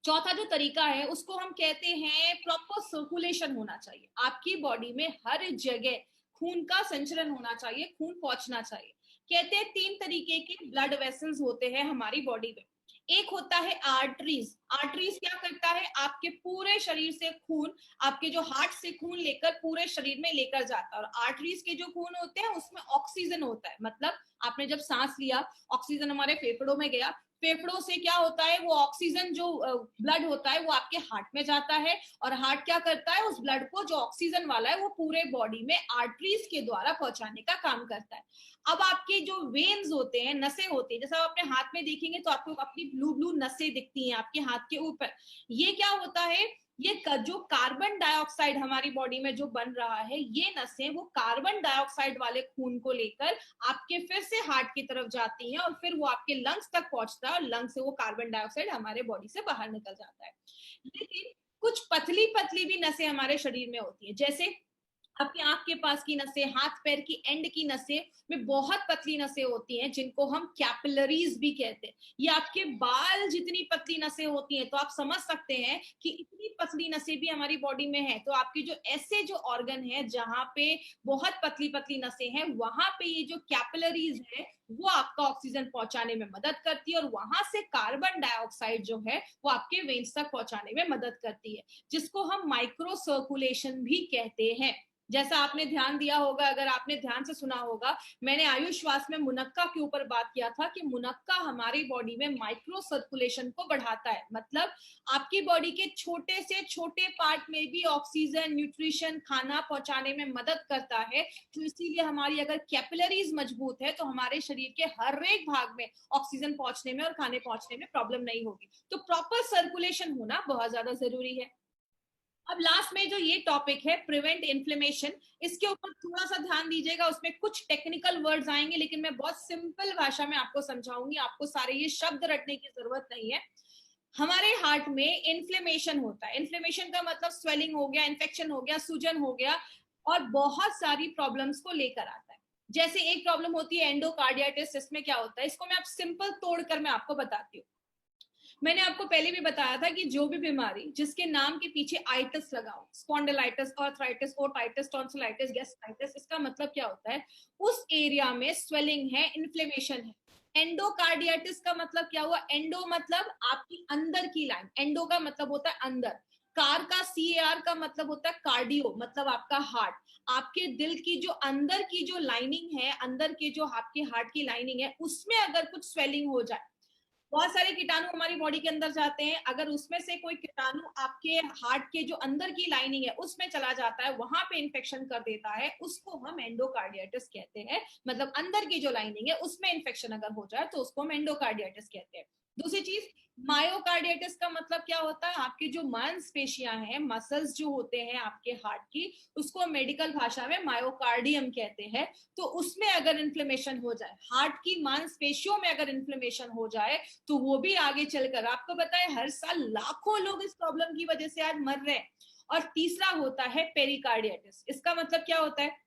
S1: चौथा जो तरीका है, उसको हम कहते हैं प्रॉपर सर्कुलेशन होना चाहिए। आपकी बॉडी में हर जगह खून का संचरण होना चाहिए, खून पहुंचना चाहिए। कहते हैं 3 तरीके के ब्लड वेसल्स होते हैं हमारी बॉडी में। एक होता है आर्टरीज। आर्टरीज क्या करता है, आपके पूरे शरीर से खून, आपके जो हार्ट से खून लेकर पूरे शरीर में लेकर जाता है। और आर्टरीज के जो खून होते हैं उसमें ऑक्सीजन होता है, मतलब आपने जब सांस लिया, ऑक्सीजन हमारे फेफड़ों में गया, फेफड़ों से क्या होता है, वो ऑक्सीजन जो ब्लड होता है वो आपके हार्ट में जाता है, और हार्ट क्या करता है, उस ब्लड को जो ऑक्सीजन वाला है वो पूरे बॉडी में आर्टरीज के द्वारा पहुंचाने का काम करता है। अब आपके जो वेन्स होते हैं, नसें होती हैं, जैसा आप अपने हाथ में देखेंगे तो आपको अपनी ब्लू ब्लू नसें दिखती हैं आपके हाथ के ऊपर। ये क्या होता है, ये जो कार्बन डाइऑक्साइड हमारी बॉडी में जो बन रहा है, ये नसें वो कार्बन डाइऑक्साइड वाले खून को लेकर आपके फिर से हार्ट की तरफ जाती हैं और फिर वो आपके लंग्स तक पहुंचता है और लंग्स से वो कार्बन डाइऑक्साइड हमारे बॉडी से बाहर निकल जाता है। लेकिन कुछ पतली पतली भी नसें हमारे शरीर में होती है, जैसे आपकी आंख के पास की नसें, हाथ पैर की एंड की नसें में बहुत पतली नसें होती हैं जिनको हम कैपिलरीज भी कहते हैं। ये आपके बाल जितनी पतली नसें होती हैं, तो आप समझ सकते हैं कि इतनी पतली नसें भी हमारी बॉडी में है। तो आपके जो ऐसे जो ऑर्गन है जहां पे बहुत पतली पतली नसें हैं, वहां पे ये जो कैपिलरीज है वो आपका ऑक्सीजन पहुंचाने में मदद करती है और वहां से कार्बन डाइऑक्साइड जो है वो आपके वेन्स तक पहुंचाने में मदद करती है, जिसको हम माइक्रो सर्कुलेशन भी कहते हैं। जैसा आपने ध्यान दिया होगा, अगर आपने ध्यान से सुना होगा, मैंने आयुष श्वास में मुनक्का के ऊपर बात किया था कि मुनक्का हमारी बॉडी में माइक्रो सर्कुलेशन को बढ़ाता है। मतलब आपकी बॉडी के छोटे से छोटे पार्ट में भी ऑक्सीजन, न्यूट्रिशन, खाना पहुंचाने में मदद करता है। तो इसीलिए हमारी अगर कैपिलरीज मजबूत है तो हमारे शरीर के हर एक भाग में ऑक्सीजन पहुंचने में और खाने पहुंचने में प्रॉब्लम नहीं होगी। तो प्रॉपर सर्कुलेशन होना बहुत ज्यादा जरूरी है। अब लास्ट में जो ये टॉपिक है प्रिवेंट इन्फ्लेमेशन, इसके ऊपर थोड़ा सा ध्यान दीजिएगा। उसमें कुछ टेक्निकल वर्ड्स आएंगे लेकिन मैं बहुत सिंपल भाषा में आपको समझाऊंगी, आपको सारे ये शब्द रटने की जरूरत नहीं है। हमारे हार्ट में इन्फ्लेमेशन होता है। इन्फ्लेमेशन का मतलब स्वेलिंग हो गया, इन्फेक्शन हो गया, सूजन हो गया, और बहुत सारी प्रॉब्लम्स को लेकर आता है। जैसे एक प्रॉब्लम होती है एंडोकार्डियाटिस। इसमें क्या होता है, इसको मैं आप सिंपल तोड़कर मैं आपको बताती हूँ। मैंने आपको पहले भी बताया था कि जो भी बीमारी जिसके नाम के पीछे आइटिस लगा हो, spondylitis, arthritis, otitis, tonsillitis, gastritis, इसका मतलब क्या होता है, उस एरिया में स्वेलिंग है, इन्फ्लेमेशन है। एंडोकार्डियाटिस का मतलब क्या हुआ, एंडो मतलब आपकी अंदर की लाइन, एंडो का मतलब होता है अंदर, कार का CAR का मतलब होता है कार्डियो, मतलब आपका हार्ट। आपके दिल की जो अंदर की जो लाइनिंग है, अंदर के जो आपके हार्ट की लाइनिंग है, उसमें अगर कुछ स्वेलिंग हो जाए, बहुत सारे कीटाणु हमारी बॉडी के अंदर जाते हैं, अगर उसमें से कोई कीटाणु आपके हार्ट के जो अंदर की लाइनिंग है उसमें चला जाता है, वहां पे इन्फेक्शन कर देता है, उसको हम एंडोकार्डियाटिस कहते हैं। मतलब अंदर की जो लाइनिंग है उसमें इन्फेक्शन अगर हो जाए तो उसको हम एंडोकार्डियाटिस कहते हैं। दूसरी चीज, मायोकार्डियाटिस का मतलब क्या होता है, आपकी जो मांसपेशियां हैं, मसल्स जो होते हैं आपके हार्ट की, उसको मेडिकल भाषा में मायोकार्डियम कहते हैं। तो उसमें अगर इन्फ्लेमेशन हो जाए, हार्ट की मांसपेशियों में अगर इन्फ्लेमेशन हो जाए, तो वो भी आगे चलकर, आपको पता है हर साल लाखों लोग इस प्रॉब्लम की वजह से आज मर रहे हैं। और तीसरा होता है पेरिकार्डियाटिस। इसका मतलब क्या होता है,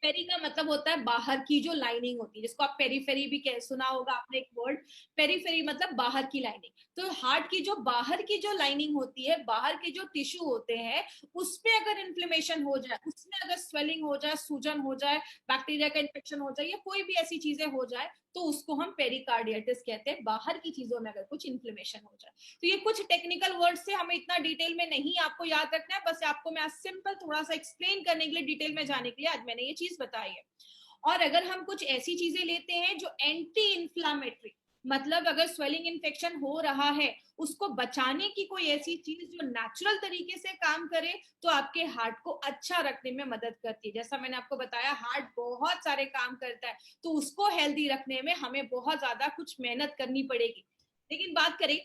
S1: पेरी का मतलब होता है बाहर की जो लाइनिंग होती है, जिसको आप पेरीफेरी भी सुना होगा आपने एक वर्ड, पेरीफेरी मतलब बाहर की लाइनिंग। तो हार्ट की जो बाहर की जो लाइनिंग होती है, बाहर के जो टिश्यू होते हैं, उसमें अगर इन्फ्लेमेशन हो जाए, उसमें अगर स्वेलिंग हो जाए, सूजन हो जाए, बैक्टीरिया का इन्फेक्शन हो जाए, या कोई भी ऐसी चीजें हो जाए, तो उसको हम पेरिकार्डियाटिस कहते हैं, बाहर की चीजों में अगर कुछ इन्फ्लेमेशन हो जाए। तो ये कुछ टेक्निकल वर्ड से हमें इतना डिटेल में नहीं आपको याद रखना है, बस आपको मैं आज सिंपल थोड़ा सा एक्सप्लेन करने के लिए, डिटेल में जाने के लिए आज मैंने ये चीज बताई है। और अगर हम कुछ ऐसी चीजें लेते हैं जो एंटी इन्फ्लामेटरी, मतलब अगर स्वेलिंग इन्फेक्शन हो रहा है, उसको बचाने की कोई ऐसी चीज जो नेचुरल तरीके से काम करे, तो आपके हार्ट को अच्छा रखने में मदद करती है। जैसा मैंने आपको बताया, हार्ट बहुत सारे काम करता है, तो उसको हेल्दी रखने में हमें बहुत ज्यादा कुछ मेहनत करनी पड़ेगी। लेकिन बात करें,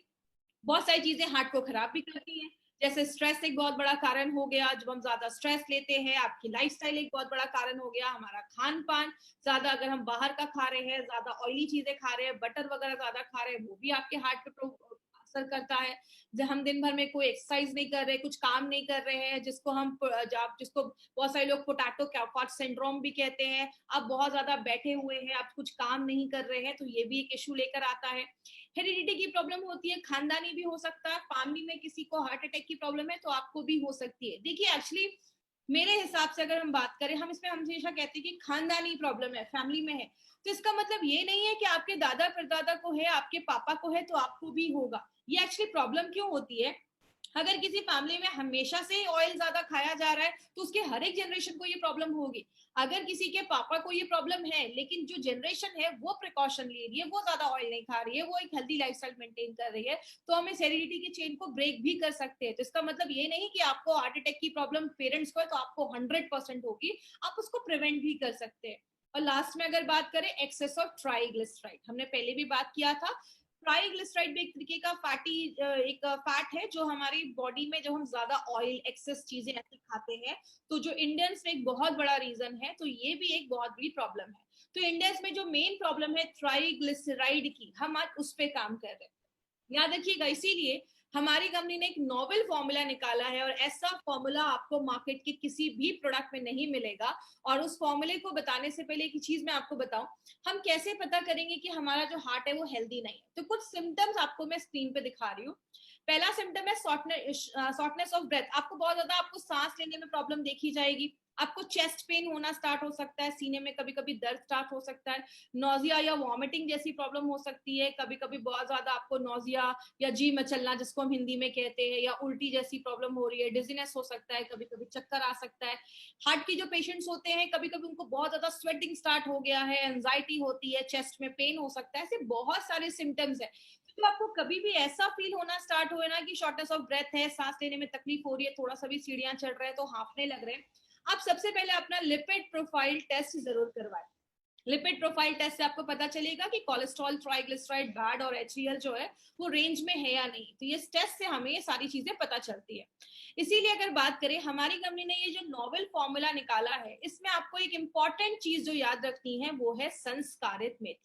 S1: बहुत सारी चीजें हार्ट को खराब भी करती हैं। जैसे स्ट्रेस एक बहुत बड़ा कारण हो गया, जब हम ज्यादा स्ट्रेस लेते हैं, आपकी लाइफस्टाइल एक बहुत बड़ा कारण हो गया, हमारा खान पान ज्यादा, अगर हम बाहर का खा रहे हैं, ज्यादा ऑयली चीजें खा रहे हैं, बटर वगैरह ज्यादा खा रहे हैं, वो भी आपके हार्ट पे असर करता है। जब हम दिन भर में कोई एक्सरसाइज नहीं कर रहे, कुछ काम नहीं कर रहे हैं, जिसको बहुत सारे लोग पोटैटो कैफाट सिंड्रोम भी कहते हैं, आप बहुत ज्यादा बैठे हुए हैं, आप कुछ काम नहीं कर रहे हैं, तो ये भी एक इशू लेकर आता है। हेरिडिटी की प्रॉब्लम होती है, खानदानी भी हो सकता है, फैमिली में किसी को हार्ट अटैक की प्रॉब्लम है तो आपको भी हो सकती है। देखिए एक्चुअली मेरे हिसाब से अगर हम बात करें, हम इसमें हमेशा कहते हैं कि खानदानी प्रॉब्लम है, फैमिली में है, तो इसका मतलब ये नहीं है कि आपके दादा परदादा को है, आपके पापा को है तो आपको भी होगा। ये एक्चुअली प्रॉब्लम क्यों होती है, अगर किसी फैमिली में हमेशा से ऑयल ज्यादा खाया जा रहा है तो उसके हर एक जनरेशन को ये प्रॉब्लम होगी। अगर किसी के पापा को ये प्रॉब्लम है लेकिन जो जनरेशन है वो प्रिकॉशन ले रही है, वो ज्यादा ऑयल नहीं खा रही है, वो एक हेल्दी लाइफस्टाइल मेंटेन कर रही है, तो हम इस हेरिडिटी की चेन को ब्रेक भी कर सकते हैं। तो इसका मतलब ये नहीं कि आपको हार्ट अटैक की प्रॉब्लम पेरेंट्स को है तो आपको 100% होगी, आप उसको प्रिवेंट भी कर सकते हैं। और लास्ट में अगर बात करें एक्सेस ऑफ ट्राइग्लिसराइड, हमने पहले भी बात किया था। ट्राइग्लिसराइड भी एक तरीके का एक फैट है जो हमारी बॉडी में, जब हम ज्यादा ऑयल एक्सेस चीजें ऐसी खाते हैं, तो जो इंडियंस में एक बहुत बड़ा रीजन है, तो ये भी एक बहुत बड़ी प्रॉब्लम है। तो इंडियंस में जो मेन प्रॉब्लम है ट्राइग्लिसराइड की, हम आज उस पर काम कर रहे हैं। याद रखिएगा, इसीलिए हमारी कंपनी ने एक नोवेल फॉर्मूला निकाला है, और ऐसा फॉर्मूला आपको मार्केट के किसी भी प्रोडक्ट में नहीं मिलेगा। और उस फॉर्मूले को बताने से पहले एक चीज मैं आपको बताऊं, हम कैसे पता करेंगे कि हमारा जो हार्ट है वो हेल्दी नहीं है। तो कुछ सिम्टम्स आपको मैं स्क्रीन पे दिखा रही हूँ। पहला सिम्टम है शॉर्टनेस ऑफ ब्रेथ, आपको बहुत ज्यादा आपको सांस लेने में प्रॉब्लम देखी जाएगी, आपको चेस्ट पेन होना स्टार्ट हो सकता है, सीने में कभी कभी दर्द स्टार्ट हो सकता है, नोजिया या वॉमिटिंग जैसी प्रॉब्लम हो सकती है, कभी कभी बहुत ज्यादा आपको नोजिया या जी मचलना जिसको हम हिंदी में कहते हैं, या उल्टी जैसी प्रॉब्लम हो रही है, डिजीनेस हो सकता है, कभी कभी चक्कर आ सकता है। हार्ट की जो पेशेंट्स होते हैं, कभी कभी उनको बहुत ज्यादा स्वेटिंग स्टार्ट हो गया है, एंजाइटी होती है, चेस्ट में पेन हो सकता है, ऐसे बहुत सारे सिम्टम्स है। तो आपको कभी भी ऐसा फील होना स्टार्ट हो ना कि शॉर्टनेस ऑफ ब्रेथ है, सांस लेने में तकलीफ हो रही है, थोड़ा सा भी सीढ़ियां चढ़ रहे हैं तो हांफने लग रहे हैं, आप सबसे पहले अपना लिपिड प्रोफाइल टेस्ट जरूर करवाएं। लिपिड प्रोफाइल टेस्ट से आपको पता चलेगा कि कोलेस्ट्रॉल, ट्राइग्लिसराइड, बैड और एचडीएल जो है वो रेंज में है या नहीं। तो ये टेस्ट से हमें ये सारी चीजें पता चलती है। इसीलिए अगर बात करें, हमारी कंपनी ने ये जो नोवेल फॉर्मूला निकाला है, इसमें आपको एक इंपॉर्टेंट चीज जो याद रखनी है वो है संस्कारित मेथी।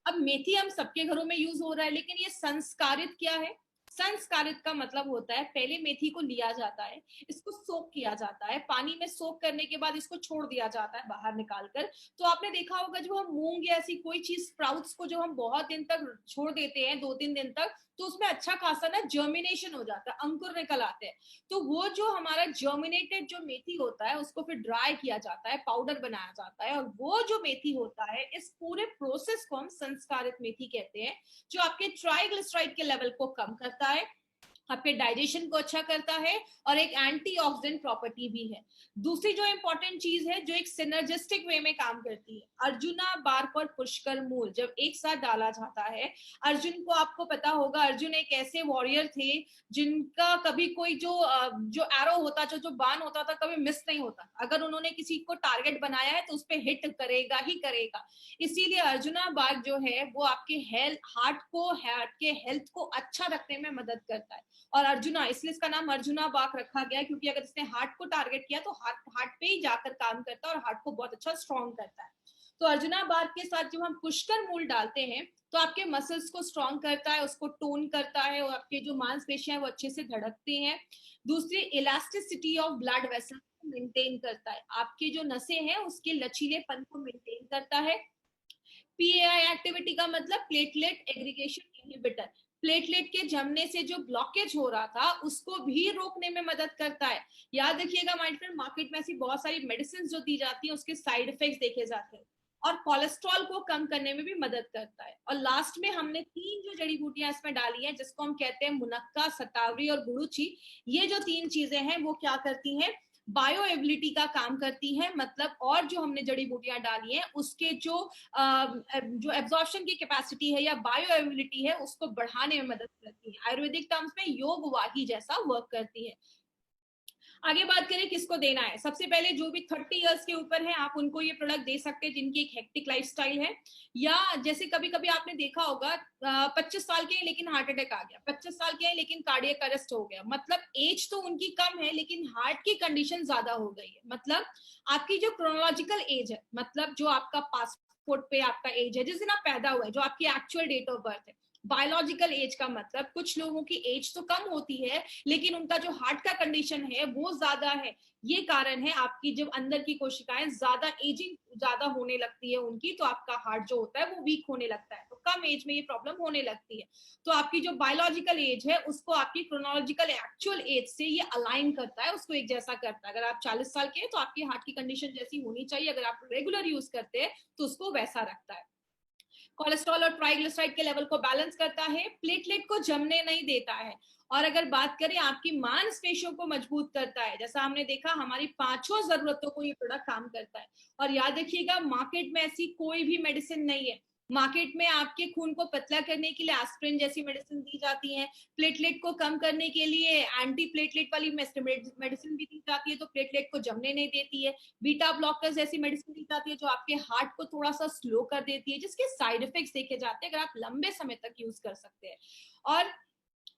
S1: अब मेथी हम सबके घरों में यूज हो रहा है, लेकिन ये संस्कारित क्या है? संस्कारित का मतलब होता है पहले मेथी को लिया जाता है, इसको सोक किया जाता है, पानी में सोक करने के बाद इसको छोड़ दिया जाता है बाहर निकालकर। तो आपने देखा होगा जो हम मूंग या ऐसी कोई चीज स्प्राउट्स को जो हम बहुत दिन तक छोड़ देते हैं, 2-3 दिन तक, तो उसमें अच्छा खासा ना जर्मिनेशन हो जाता है, अंकुर निकल आते हैं। तो वो जो हमारा जर्मिनेटेड जो मेथी होता है उसको फिर ड्राई किया जाता है, पाउडर बनाया जाता है, और वो जो मेथी होता है, इस पूरे प्रोसेस को हम संस्कारित मेथी कहते हैं, जो आपके ट्राइग्लिसराइड के लेवल को कम करता है, आपके डाइजेशन को अच्छा करता है, और एक एंटीऑक्सीडेंट प्रॉपर्टी भी है। दूसरी जो इंपॉर्टेंट चीज है जो एक सिनर्जिस्टिक वे में काम करती है, अर्जुना बार्क और पुष्कर मूल जब एक साथ डाला जाता है, अर्जुन को आपको पता होगा, अर्जुन एक ऐसे वॉरियर थे जिनका कभी कोई जो एरो होता, जो बाण होता था, कभी मिस नहीं होता। अगर उन्होंने किसी को टारगेट बनाया है तो उस पर हिट करेगा ही करेगा। इसीलिए अर्जुना बार्क जो है वो आपके हार्ट के हेल्थ को अच्छा रखने में मदद करता है। और अर्जुना, इसलिए इसका नाम अर्जुना बाग रखा गया, क्योंकि अगर इसने हार्ट को टारगेट किया तो हार्ट पे ही जाकर काम करता है और हार्ट को बहुत अच्छा स्ट्रॉन्ग करता है। तो अर्जुना बाग के साथ जब हम पुष्कर मूल डालते हैं तो आपके मसल्स को स्ट्रॉन्ग करता है, उसको टोन करता है, और आपके जो मांसपेशियां हैं वो अच्छे से धड़कते हैं। दूसरी, इलास्टिसिटी ऑफ ब्लड वेसल को मेंटेन करता है, आपके जो नसें हैं उसके लचीलेपन को मेंटेन करता है। पीएआई एक्टिविटी का मतलब प्लेटलेट एग्रीगेशन इनहिबिटर, प्लेटलेट के जमने से जो ब्लॉकेज हो रहा था उसको भी रोकने में मदद करता है। याद रखिएगा माय फ्रेंड, मार्केट में ऐसी बहुत सारी मेडिसिन जो दी जाती है उसके साइड इफेक्ट्स देखे जाते हैं, और कोलेस्ट्रॉल को कम करने में भी मदद करता है। और लास्ट में हमने 3 जो जड़ी बूटियां इसमें डाली हैं, जिसको हम कहते हैं मुनक्का, सतावरी और गुड़ुची, ये जो 3 चीजें हैं वो क्या करती हैं? बायो एबिलिटी का काम करती है। मतलब और जो हमने जड़ी बूटियां डाली हैं उसके जो एब्जॉर्प्शन की कैपेसिटी है या बायो एबिलिटी है उसको बढ़ाने में मदद करती है। आयुर्वेदिक टर्म्स में योग वाही जैसा वर्क करती है। आगे बात करें किसको देना है, सबसे पहले जो भी 30 इयर्स के ऊपर है आप उनको ये प्रोडक्ट दे सकते हैं जिनकी एक हेक्टिक लाइफस्टाइल है, या जैसे कभी कभी आपने देखा होगा 25 साल के हैं लेकिन हार्ट अटैक आ गया, 25 साल के हैं लेकिन कार्डियक अरेस्ट हो गया, मतलब एज तो उनकी कम है लेकिन हार्ट की कंडीशन ज्यादा हो गई है। मतलब आपकी जो क्रोनोलॉजिकल एज है, मतलब जो आपका पासपोर्ट पे आपका एज है जिस दिन आप पैदा हुए, जो आपकी एक्चुअल डेट ऑफ बर्थ है, बायोलॉजिकल एज का मतलब कुछ लोगों की एज तो कम होती है लेकिन उनका जो हार्ट का कंडीशन है वो ज्यादा है। ये कारण है आपकी जब अंदर की कोशिकाएं ज्यादा एजिंग ज्यादा होने लगती है उनकी, तो आपका हार्ट जो होता है वो वीक होने लगता है, तो कम एज में ये प्रॉब्लम होने लगती है। तो आपकी जो बायोलॉजिकल एज है उसको आपकी क्रोनोलॉजिकल एक्चुअल एज से ये अलाइन करता है, उसको एक जैसा करता है। अगर आप 40 साल के हैं तो आपकी हार्ट की कंडीशन जैसी होनी चाहिए, अगर आप रेगुलर यूज करते हैं तो उसको वैसा रखता है। कोलेस्ट्रॉल और ट्राइग्लिसराइड के लेवल को बैलेंस करता है, प्लेटलेट को जमने नहीं देता है, और अगर बात करें आपकी मांसपेशियों को मजबूत करता है। जैसा हमने देखा हमारी पांचों जरूरतों को ये प्रोडक्ट काम करता है। और याद रखिएगा मार्केट में ऐसी कोई भी मेडिसिन नहीं है, मार्केट में आपके खून को पतला करने के लिए एस्पिरिन जैसी मेडिसिन दी जाती है, प्लेटलेट को कम करने के लिए एंटी प्लेटलेट वाली मेडिसिन भी दी जाती है तो प्लेटलेट को जमने नहीं देती है, बीटा ब्लॉकर्स जैसी मेडिसिन दी जाती है जो आपके हार्ट को थोड़ा सा स्लो कर देती है, जिसके साइड इफेक्ट्स देखे जाते हैं अगर आप लंबे समय तक यूज कर सकते हैं, और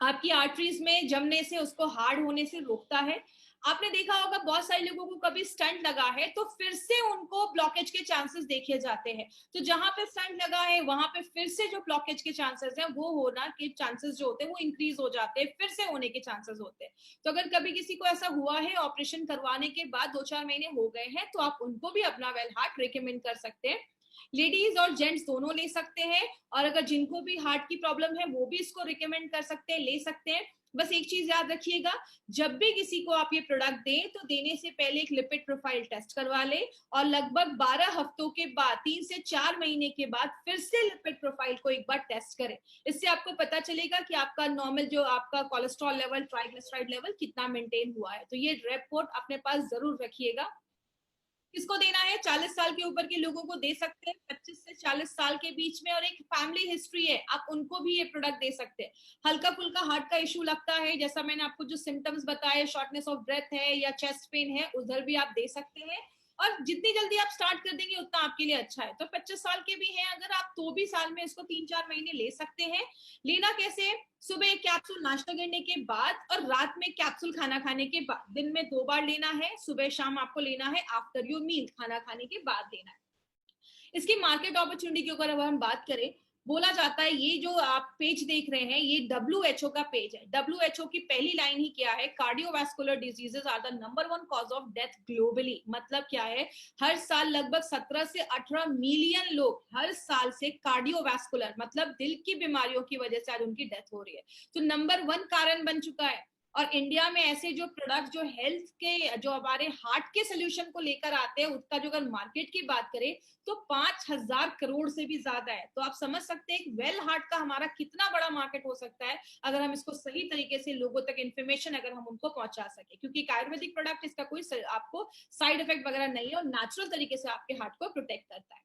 S1: आपकी आर्टरीज में जमने से उसको हार्ड होने से रोकता है। आपने देखा होगा बहुत सारे लोगों को कभी स्टंट लगा है तो फिर से उनको ब्लॉकेज के चांसेस देखे जाते हैं, तो जहां पे स्टंट लगा है वहां पे फिर से जो ब्लॉकेज के चांसेस हैं वो होना के चांसेस जो होते हैं वो इंक्रीज हो जाते हैं, फिर से होने के चांसेस होते हैं। तो अगर कभी किसी को ऐसा हुआ है ऑपरेशन करवाने के बाद 2-4 महीने हो गए हैं तो आप उनको भी अपना वेल हार्ट रिकमेंड कर सकते हैं। लेडीज और जेंट्स दोनों ले सकते हैं, और अगर जिनको भी हार्ट की प्रॉब्लम है वो भी इसको रिकमेंड कर सकते हैं, ले सकते हैं। बस एक चीज याद रखिएगा, जब भी किसी को आप ये प्रोडक्ट दें तो देने से पहले एक लिपिड प्रोफाइल टेस्ट करवा ले, और लगभग 12 हफ्तों के बाद 3 से 4 महीने के बाद फिर से लिपिड प्रोफाइल को एक बार टेस्ट करें। इससे आपको पता चलेगा कि आपका नॉर्मल जो आपका कोलेस्ट्रॉल लेवल, ट्राइग्लिसराइड लेवल कितना मेंटेन हुआ है। तो ये रिपोर्ट अपने पास जरूर रखिएगा। किसको देना है, 40 साल के ऊपर के लोगों को दे सकते हैं, 25 से 40 साल के बीच में और एक फैमिली हिस्ट्री है आप उनको भी ये प्रोडक्ट दे सकते हैं। हल्का फुल्का हार्ट का इशू लगता है, जैसा मैंने आपको जो सिम्टम्स बताए, शॉर्टनेस ऑफ ब्रेथ है या चेस्ट पेन है, उधर भी आप दे सकते हैं, और जितनी जल्दी आप स्टार्ट कर देंगे उतना आपके लिए अच्छा है। तो 25 साल के भी हैं अगर आप तो भी साल में इसको 3-4 महीने ले सकते हैं। लेना कैसे, सुबह एक कैप्सूल नाश्ता करने के बाद और रात में कैप्सूल खाना खाने के बाद, दिन में 2 बार लेना है, सुबह शाम आपको लेना है, आफ्टर योर मील खाना खाने के बाद लेना है। इसकी मार्केट अपॉर्चुनिटी के ऊपर अगर हम बात करें, बोला जाता है ये जो आप पेज देख रहे हैं ये WHO का पेज है। WHO की पहली लाइन ही क्या है, cardiovascular diseases are the number 1 cause of death globally. मतलब क्या है, हर साल लगभग 17 से 18 मिलियन लोग हर साल से कार्डियोवास्कुलर मतलब दिल की बीमारियों की वजह से आज उनकी डेथ हो रही है, तो नंबर 1 कारण बन चुका है। और इंडिया में ऐसे जो प्रोडक्ट जो हेल्थ के जो हमारे हार्ट के सोल्यूशन को लेकर आते हैं उसका जो अगर मार्केट की बात करें तो 5,000 करोड़ से भी ज्यादा है। तो आप समझ सकते हैं वेल हार्ट का हमारा कितना बड़ा मार्केट हो सकता है अगर हम इसको सही तरीके से लोगों तक इन्फॉर्मेशन अगर हम उनको पहुंचा सके, क्योंकि आयुर्वेदिक प्रोडक्ट इसका कोई आपको साइड इफेक्ट वगैरह नहीं है और नेचुरल तरीके से आपके हार्ट को प्रोटेक्ट करता है।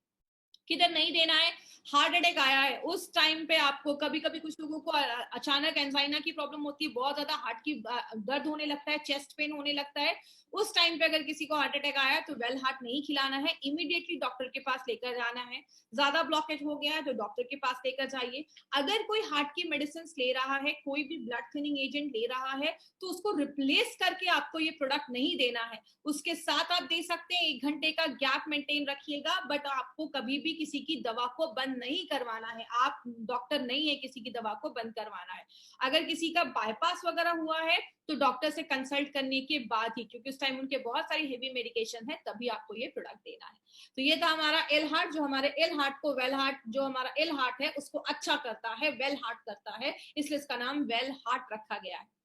S1: किधर नहीं देना है, हार्ट अटैक आया है उस टाइम पे आपको, कभी कभी कुछ लोगों को अचानक एंजाइना की प्रॉब्लम होती है, बहुत ज्यादा हार्ट की दर्द होने लगता है, चेस्ट पेन होने लगता है, उस टाइम पे अगर किसी को हार्ट अटैक आया तो वेल हार्ट नहीं खिलाना है, इमीडिएटली डॉक्टर के पास लेकर जाना है। ज्यादा ब्लॉकेज हो गया है तो डॉक्टर के पास लेकर जाइए। अगर कोई हार्ट की मेडिसिन ले रहा है, कोई भी ब्लड थिनिंग एजेंट ले रहा है तो उसको रिप्लेस करके आपको ये प्रोडक्ट नहीं देना है, उसके साथ आप दे सकते हैं, 1 घंटे का गैप मेंटेन रखिएगा, बट आपको कभी भी किसी की दवा को बंद नहीं करवाना है। आप डॉक्टर नहीं है किसी की दवा को बंद करवाना है। अगर किसी का बाईपास वगैरह हुआ है तो डॉक्टर से कंसल्ट करने के बाद ही, क्योंकि उस टाइम उनके बहुत सारी हेवी मेडिकेशन है, तभी आपको ये प्रोडक्ट देना है। तो ये था हमारा एल हार्ट, जो हमारे एल हार्ट को वेल हार्ट, जो हमारा एल हार्ट है उसको अच्छा करता है, वेल हार्ट करता है, इसलिए इसका नाम वेल हार्ट रखा गया है।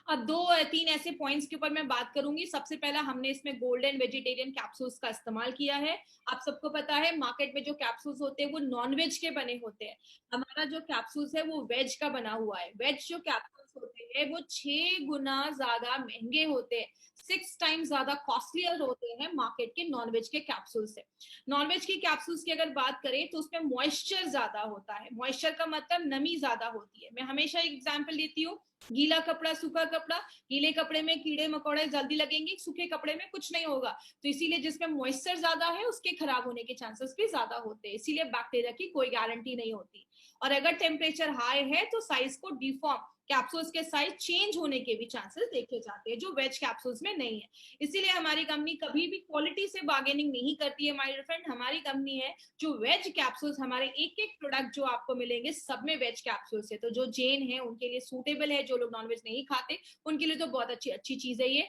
S1: अब 2-3 ऐसे पॉइंट्स के ऊपर मैं बात करूंगी। सबसे पहला, हमने इसमें गोल्डन वेजिटेरियन कैप्सूल्स का इस्तेमाल किया है। आप सबको पता है मार्केट में जो कैप्सूल्स होते हैं वो नॉन वेज के बने होते हैं, हमारा जो कैप्सूल्स है वो वेज का बना हुआ है। वेज जो कैप्सूल्स कैप्सूल्स होते हैं वो 6 गुना ज्यादा महंगे होते हैं, 6 टाइम्स ज्यादा कॉस्टलियर होते हैं मार्केट के नॉनवेज के कैप्सूल से। नॉनवेज की कैप्सूल्स की अगर बात करें तो उसमें मॉइस्चर ज्यादा होता है, मॉइस्चर का मतलब नमी ज्यादा होती है। मैं हमेशा एक एग्जांपल देती हूँ, गीला कपड़ा, सूखा कपड़ा, गीले कपड़े में कीड़े मकोड़े जल्दी लगेंगे, सूखे कपड़े में कुछ नहीं होगा। तो इसीलिए जिसमें मॉइस्चर ज्यादा है उसके खराब होने के चांसेस भी ज्यादा होते हैं, इसीलिए बैक्टीरिया की कोई गारंटी नहीं होती। और अगर टेम्परेचर हाई है तो साइज को डिफॉर्म, कैप्सूल्स के साइज चेंज होने के भी चांसेस देखे जाते हैं, जो वेज कैप्सूल्स में नहीं है। इसीलिए हमारी कंपनी कभी भी क्वालिटी से बार्गेनिंग नहीं करती है माय डियर फ्रेंड। हमारी कंपनी है जो वेज कैप्सूल्स, हमारे एक एक प्रोडक्ट जो आपको मिलेंगे सब में वेज कैप्सूल्स है। तो जो जैन है उनके लिए सूटेबल है, जो लोग नॉनवेज नहीं खाते उनके लिए तो बहुत अच्छी अच्छी चीज है ये।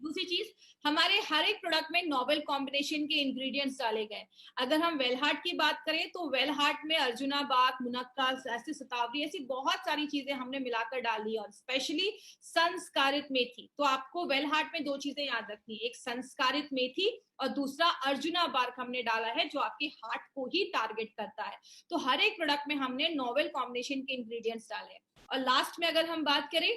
S1: दूसरी चीज, हमारे हर एक प्रोडक्ट में नोवेल कॉम्बिनेशन के इंग्रेडिएंट्स डाले गए। अगर हम वेलहार्ट की बात करें तो वेलहार्ट में अर्जुना बाग, मुनक्का, ऐसी शतावरी, ऐसी बहुत सारी चीजें हमने मिलाकर डाली, और स्पेशली संस्कारित मेथी। तो आपको वेलहार्ट में 2 चीजें याद रखनी, एक संस्कारित मेथी और दूसरा अर्जुना बार्क हमने डाला है जो आपके हार्ट को ही टारगेट करता है। तो हर एक प्रोडक्ट में हमने नोवेल कॉम्बिनेशन के इंग्रेडिएंट्स डाले हैं। और लास्ट में अगर हम बात करें,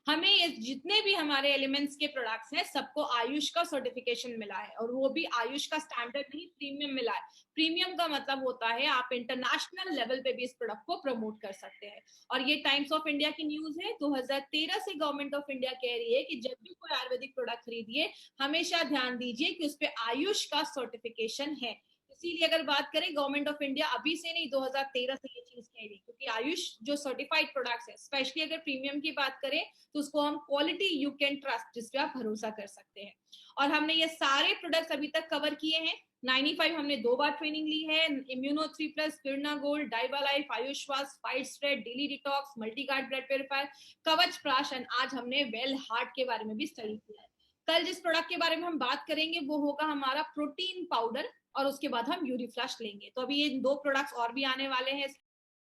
S1: हमें ये जितने भी हमारे एलिमेंट्स के प्रोडक्ट्स हैं सबको आयुष का सर्टिफिकेशन मिला है, और वो भी आयुष का स्टैंडर्ड नहीं, प्रीमियम मिला है। प्रीमियम का मतलब होता है आप इंटरनेशनल लेवल पे भी इस प्रोडक्ट को प्रमोट कर सकते हैं। और ये टाइम्स ऑफ इंडिया की न्यूज है, 2013 से गवर्नमेंट ऑफ इंडिया कह रही है कि जब भी कोई आयुर्वेदिक प्रोडक्ट खरीदिए हमेशा ध्यान दीजिए कि उस पर आयुष का सर्टिफिकेशन है। इसीलिए अगर बात करें, गवर्नमेंट ऑफ इंडिया अभी से नहीं 2013 से ये चीज कह रही, क्योंकि आयुष जो सर्टिफाइड प्रोडक्ट्स है, स्पेशली अगर प्रीमियम की बात करें तो उसको हम क्वालिटी यू कैन ट्रस्ट, जिस पे आप भरोसा कर सकते हैं। और हमने ये सारे प्रोडक्ट्स अभी तक कवर किए हैं। 95 हमने 2 बार ट्रेनिंग ली है, इम्यूनो 3+, फिरना गोल्ड, डाइबा लाइफ, आयुष्वास, fight spread, daily detox, multiguard blood purifier, Kavach Prashan, आज हमने वेल हार्ट के बारे में भी स्टडी किया है। कल जिस प्रोडक्ट के बारे में हम बात करेंगे वो होगा हमारा प्रोटीन पाउडर, और उसके बाद हम यूरिफ्लश लेंगे। तो अभी ये 2 प्रोडक्ट्स और भी आने वाले हैं